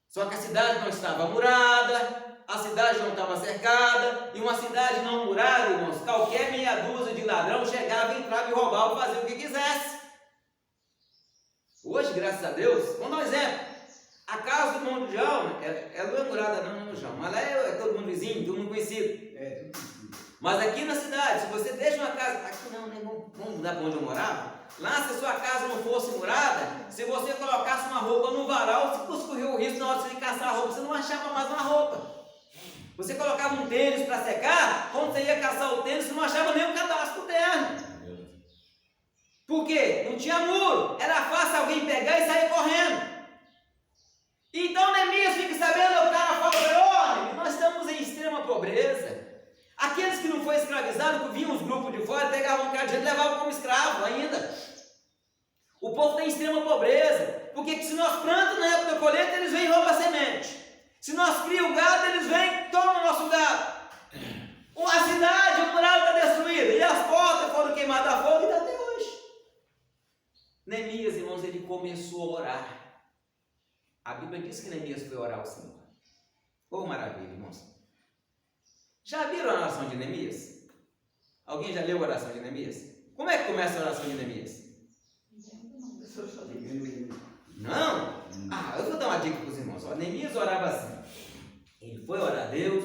Só que a cidade não estava murada, a cidade não estava cercada. E uma cidade não murada, irmãos, qualquer meia dúzia de ladrão chegava, entrava e roubava, fazia o que quisesse. Hoje, graças a Deus, vamos dar um exemplo. A casa do irmão do João, ela não é murada não, João, mas lá é todo mundo vizinho, todo mundo conhecido. Mas aqui na cidade, se você deixa uma casa, aqui não, né? Vamos mudar para onde eu morava. Lá, se a sua casa não fosse murada, se você colocasse uma roupa no varal, você corria o risco na hora de você caçar a roupa, você não achava mais uma roupa. Você colocava um tênis para secar, quando você ia caçar o tênis, você não achava nem o cadastro do terno. Por quê? Não tinha muro. Era fácil alguém pegar e sair correndo. Então Neemias fica sabendo, o cara fala, nós estamos em extrema pobreza. Aqueles que não foram escravizados, que vinham os grupos de fora, pegavam um cara de gente e levavam como escravo ainda. O povo está em extrema pobreza. Porque se nós plantamos na época da colheita, eles vêm e roubam a semente. Se nós criamos gado, eles vêm e tomam o nosso gado. A cidade, a muralha está destruída. E as portas foram queimadas a fogo e está até hoje. Neemias, irmãos, ele começou a orar. A Bíblia diz que Neemias foi orar ao Senhor. Oh, maravilha, irmãos. Já viram a oração de Neemias? Alguém já leu a oração de Neemias? Como é que começa a oração de Neemias? Não? Eu vou dar uma dica para os irmãos. Neemias orava assim. Ele foi orar a Deus.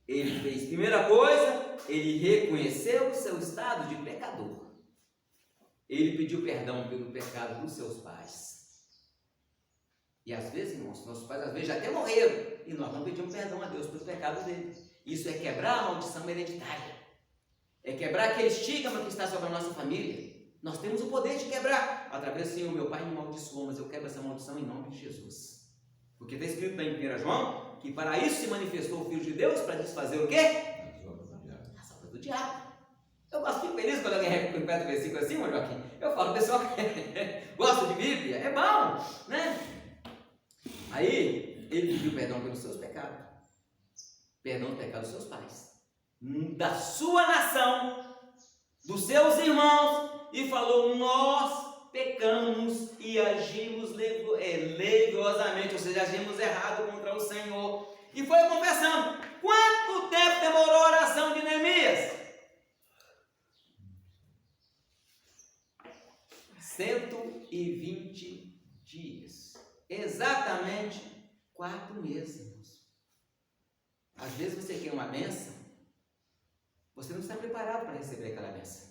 Ele fez, primeira coisa, ele reconheceu o seu estado de pecador. Ele pediu perdão pelo pecado dos seus pais. E às vezes, irmãos, nossos pais às vezes já até morreram. E nós não pedimos perdão a Deus pelo pecado deles. Isso é quebrar a maldição hereditária. É quebrar aquele estigma que está sobre a nossa família. Nós temos o poder de quebrar. Através do Senhor, meu pai me amaldiçoou, mas eu quebro essa maldição em nome de Jesus. Porque está escrito lá em 1 João que para isso se manifestou o Filho de Deus, para desfazer o quê? As obras do diabo. Eu gosto, fico feliz quando alguém repete o versículo assim, mas Joaquim, eu falo, pessoal, gosta de Bíblia? É bom, né? Aí, ele pediu perdão pelos seus pecados. Perdão do pecado dos seus pais. da sua nação, dos seus irmãos, e falou: nós pecamos e agimos leviosamente, ou seja, agimos errado contra o Senhor. E foi confessando. Quanto tempo demorou a oração de Neemias? 120 dias. Exatamente 4 meses, irmãos. Às vezes você quer uma bênção, você não está preparado para receber aquela bênção.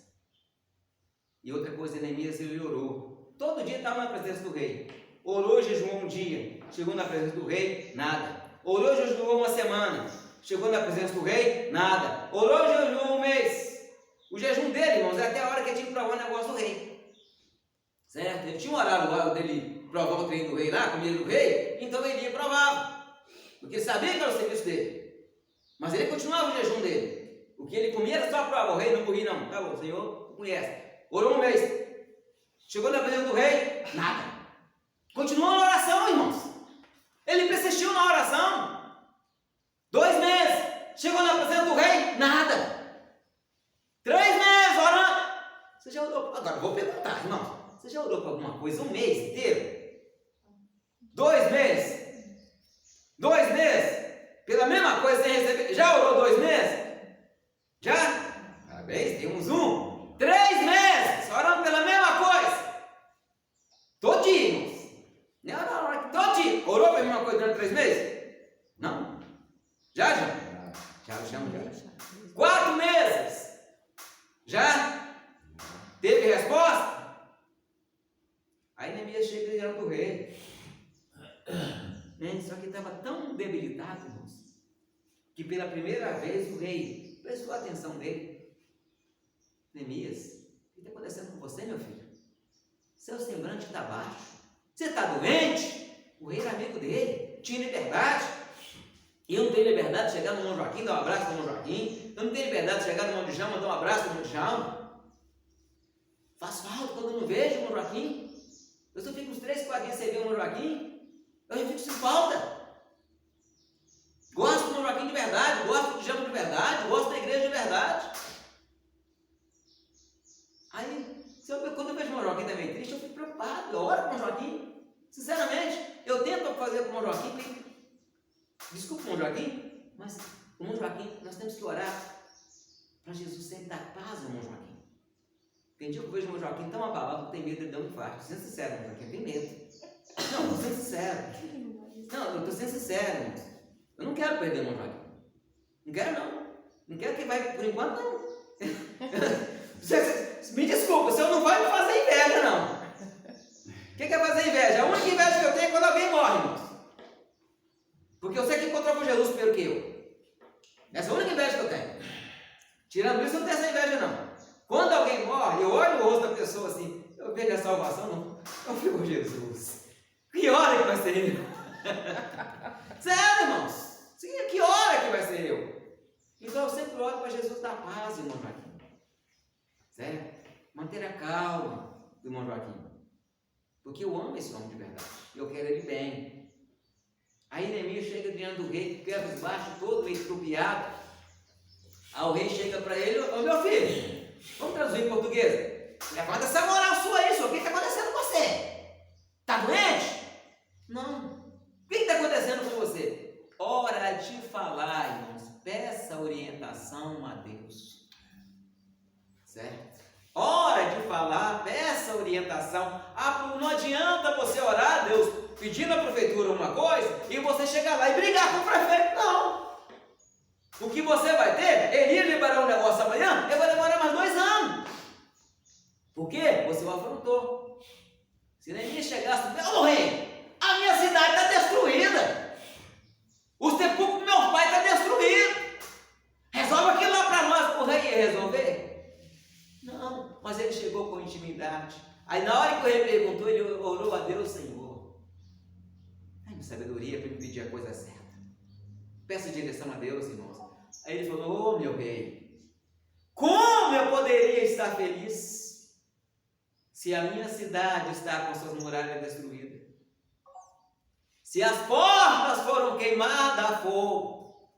E outra coisa, Neemias, ele orou. Todo dia estava na presença do rei. Orou e jejuou um dia. Chegou na presença do rei, nada. Orou e jejuou uma semana. Chegou na presença do rei, nada. Orou e jejuou um mês. O jejum dele, irmãos, é até a hora que ele tinha que provar o negócio do rei. Certo? Ele tinha um horário lá dele provar o trem do rei lá, a comida do rei, então ele ia provar. Porque ele sabia que era o serviço dele. Mas ele continuava o jejum dele. O que ele comia era só prova. O rei não morria, não. Tá bom, o Senhor conhece. Orou um mês. Chegou na presença do rei, nada. Continuou na oração, irmãos. Ele persistiu na oração. 2 meses. Chegou na presença do rei, nada. 3 meses orando. Você já orou? Agora eu vou perguntar, irmãos. Você já orou para alguma coisa um mês inteiro? 2 meses? 2 meses? Pela mesma coisa sem receber? Já orou 2 meses? Já? Parabéns, temos 3 meses orando pela mesma coisa. Todo dia, irmãos. Não, todo dia. Orou pela mesma coisa durante 3 meses? Não. Já. 4 meses. Já? Teve resposta? Aí Neemias chega diante do rei. Só que estava tão debilitado, irmãos, que pela primeira vez o rei prestou atenção nele. Neemias, o que está acontecendo com você, meu filho? Seu semblante está baixo. Você está doente? O rei era amigo dele, tinha liberdade. Eu não tenho liberdade de chegar no irmão Joaquim, dar um abraço no irmão Joaquim. Eu não tenho liberdade de chegar no irmão de Djalma, dar um abraço no irmão de Djalma. Faz falta quando eu não vejo o irmão Joaquim. Eu só fico uns 3, 4 dias sem ver o irmão Joaquim. Eu já fico sem falta. Gosto do irmão Joaquim de verdade, gosto do Djalma de verdade, gosto da igreja de verdade. Aí, quando eu vejo o irmão Joaquim também triste, eu fico preocupado. Eu oro com o irmão Joaquim. Sinceramente, eu tento fazer com o irmão Joaquim. Desculpa, irmão Joaquim, mas o irmão Joaquim, nós temos que orar para Jesus sempre dar paz ao irmão Joaquim. Tem dia que eu vejo o irmão Joaquim tão abalado que tem medo de dar um infarto. Sendo sincero, irmão Joaquim, tem medo. Não, estou sendo sincero. Não, eu estou sendo sincero, irmãos. Eu não quero perder o irmão Joaquim. Não quero, não. Não quero que vai, por enquanto, não. Me desculpa, o senhor não vai me fazer inveja, não. O que é fazer inveja? A única inveja que eu tenho é quando alguém morre, irmãos. Porque eu sei que encontrou com Jesus primeiro que eu. Essa é a única inveja que eu tenho. Tirando isso, eu não tenho essa inveja, não. Quando alguém morre, eu olho o rosto da pessoa assim, eu vejo a salvação, não. Eu fico, Jesus, que hora que vai ser eu? Sério, irmãos. Sim, que hora que vai ser eu? Então eu sempre oro para Jesus dar paz, irmão Joaquim. Sério? Manter a calma do irmão Joaquim. Porque eu amo esse homem de verdade. Eu quero ele bem. Aí Neemias chega diante do rei, quebra baixo, todo estrupiado. Aí o rei chega para ele: ô meu filho, vamos traduzir em português. Levanta essa moral sua aí, senhor. O que está acontecendo com você? Está doente? Não. O que está acontecendo com você? Hora de falar, irmãos. Peça orientação a Deus. Certo? Hora de falar, peça orientação. Não adianta você orar a Deus pedindo à prefeitura uma coisa e você chegar lá e brigar com o prefeito. Não. O que você vai ter, ele ia liberar um negócio amanhã, ele vai demorar mais 2 anos. Por quê? Você o afrontou. Se Neemias chegasse e dissesse: ô rei, a minha cidade está destruída. O sepulcro do meu pai está destruído. Resolve aquilo lá para nós. O rei ia resolver? Não, mas ele chegou com intimidade. Aí na hora que o rei perguntou, ele orou a Deus: Senhor, dá-me sabedoria para me pedir a coisa certa. Peço direção a Deus, irmãos. Aí ele falou: ô meu rei, como eu poderia estar feliz se a minha cidade está com suas muralhas destruídas? Se as portas foram queimadas a fogo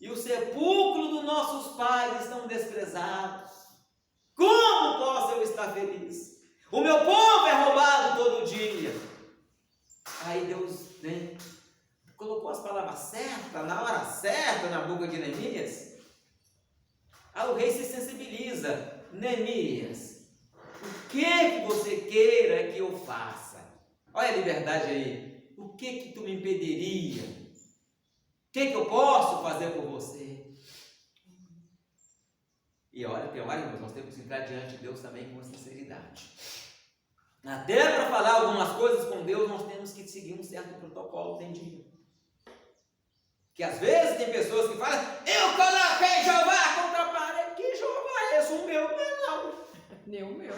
e o sepulcro do nossos pais estão desprezados. Como posso eu estar feliz? O meu povo é roubado todo dia. Aí Deus, né, colocou as palavras certas, na hora certa, na boca de Neemias. Aí o rei se sensibiliza. Neemias, o que você queira que eu faça? Olha a liberdade aí. O que tu me impediria? O que eu posso fazer por você? E olha, tem hora, nós temos que entrar diante de Deus também com sinceridade. Até para falar algumas coisas com Deus, nós temos que seguir um certo protocolo, tem dia. Que às vezes tem pessoas que falam, eu coloquei Jeová contra a parede. Que Jeová é esse? O meu? Não. Nem o meu.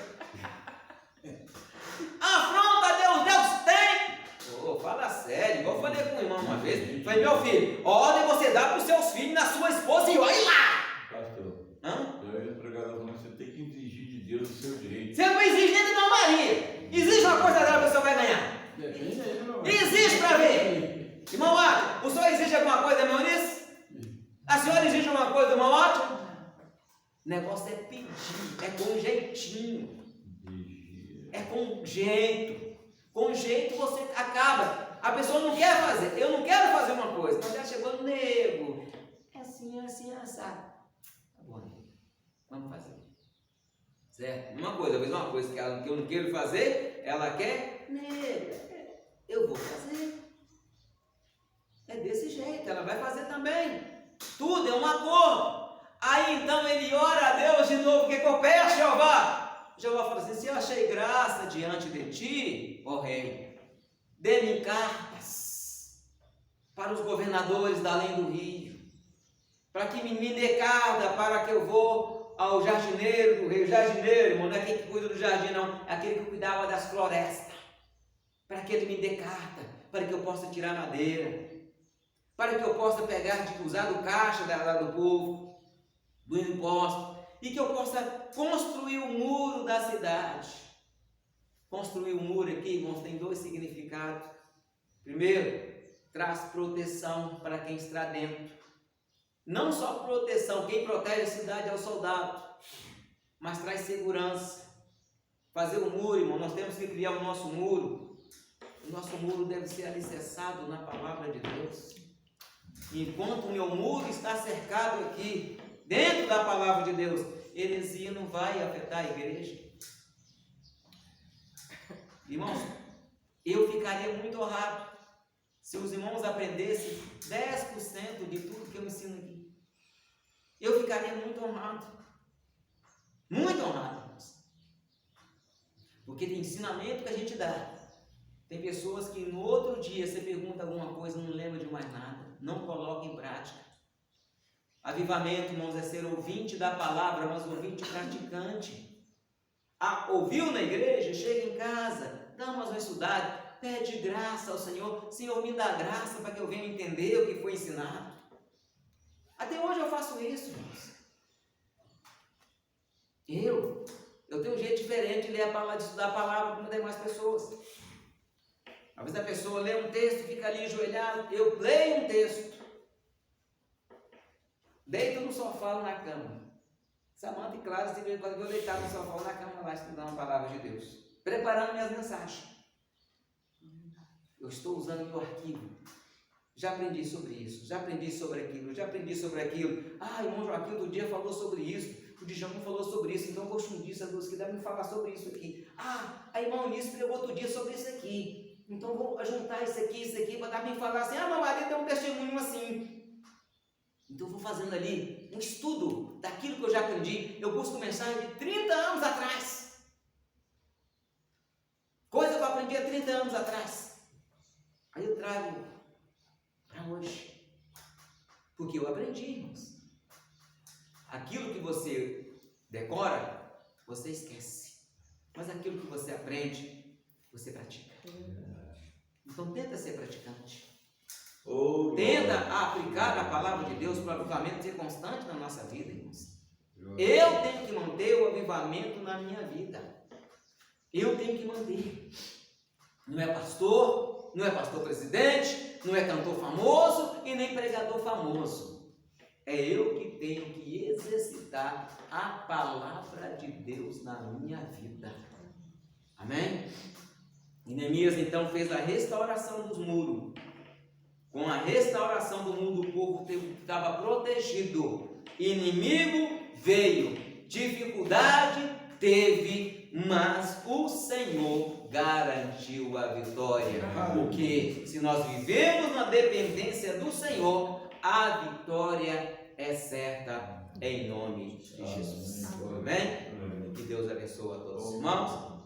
Afronta Deus, Deus tem. Oh, fala sério, igual eu falei com o irmão uma vez. Falei, meu filho, ordem você dá para os seus filhos na sua esposa e olha lá. Pastor, Hã? eu ia pregar falando que você tem que exigir de Deus o seu direito. Você não exige nem de Dona Maria. Exige uma coisa dela que o senhor vai ganhar. Depende aí, meu irmão. Exige para ver. Irmão Otto, o senhor exige alguma coisa, irmão Eunice? A senhora exige alguma coisa, irmão Otto? O negócio é pedir, é com jeitinho. É com jeito. Com jeito você acaba. A pessoa não quer fazer. Eu não quero fazer uma coisa. Mas ela chegou no nego. É assim, assado. Tá bom, nego. Vamos fazer. Certo? Uma coisa, talvez uma coisa que eu não quero fazer, ela quer, nego. Eu vou fazer. É desse jeito, ela vai fazer também. Tudo é um acordo. Aí então ele ora a Deus de novo, o que eu peço, Jeová? Jeová fala assim, se eu achei graça diante de ti, ó rei, dê-me cartas para os governadores da além do rio, para que me dê carta para que eu vou ao jardineiro do rei. O jardineiro, irmão, não é aquele que cuida do jardim, não, é aquele que cuidava das florestas, para que ele me dê carta, para que eu possa tirar madeira, para que eu possa pegar, usar do caixa do povo, do imposto, e que eu possa construir o muro da cidade. Construir o muro aqui, irmãos, tem dois significados. Primeiro, traz proteção para quem está dentro. Não só proteção, quem protege a cidade é o soldado, mas traz segurança. Fazer o muro, irmão, nós temos que criar o nosso muro. O nosso muro deve ser alicerçado na palavra de Deus. Enquanto o meu muro está cercado aqui, dentro da palavra de Deus, heresia não vai afetar a igreja. Irmãos, eu ficaria muito honrado se os irmãos aprendessem 10% de tudo que eu ensino aqui. Eu ficaria muito honrado. Muito honrado, irmãos. Porque tem ensinamento que a gente dá. Tem pessoas que no outro dia você pergunta alguma coisa, não lembra de mais nada, não coloca em prática. Avivamento, irmãos, é ser ouvinte da palavra, mas ouvinte praticante. Ouviu na igreja? Chega em casa, dá umas estudada, pede graça ao Senhor. Senhor, me dá graça para que eu venha entender o que foi ensinado. Até hoje eu faço isso, irmãos. Eu tenho um jeito diferente de ler a palavra, de estudar a palavra como demais pessoas. Às vezes a pessoa lê um texto, fica ali ajoelhado. Eu leio um texto, deito no sofá ou na cama. Samanta e Clara, se vê quando eu vou deitar no sofá ou na cama lá estudando a palavra de Deus, preparando minhas mensagens. Eu estou usando meu arquivo. Já aprendi sobre isso, já aprendi sobre aquilo, já aprendi sobre aquilo. Ah, irmão Joaquim outro dia falou sobre isso, o Djalma falou sobre isso, então eu vou fundir essas duas que devem me falar sobre isso aqui. Ah, a irmã Eunice pregou outro dia sobre isso aqui, então vou juntar isso aqui, para dar para me falar assim, ah, meu marido tem um testemunho assim. Então eu vou fazendo ali um estudo daquilo que eu já aprendi. Eu busco mensagem de 30 anos atrás. Coisa que eu aprendi há 30 anos atrás. Aí eu trago para hoje. Porque eu aprendi, irmãos. Aquilo que você decora, você esquece. Mas aquilo que você aprende, você pratica. Então tenta ser praticante. Tenta aplicar a palavra de Deus para o avivamento ser constante na nossa vida, irmãos. Eu tenho que manter o avivamento na minha vida. Eu tenho que manter. Não é pastor presidente, não é cantor famoso e nem pregador famoso. É eu que tenho que exercitar a palavra de Deus na minha vida. Amém? E Neemias então fez a restauração dos muros. Com a restauração do muro, o povo estava protegido. Inimigo veio, dificuldade teve, mas o Senhor garantiu a vitória. Porque se nós vivemos na dependência do Senhor, a vitória é certa em nome de Jesus. Amém? Que Deus abençoe a todos os irmãos.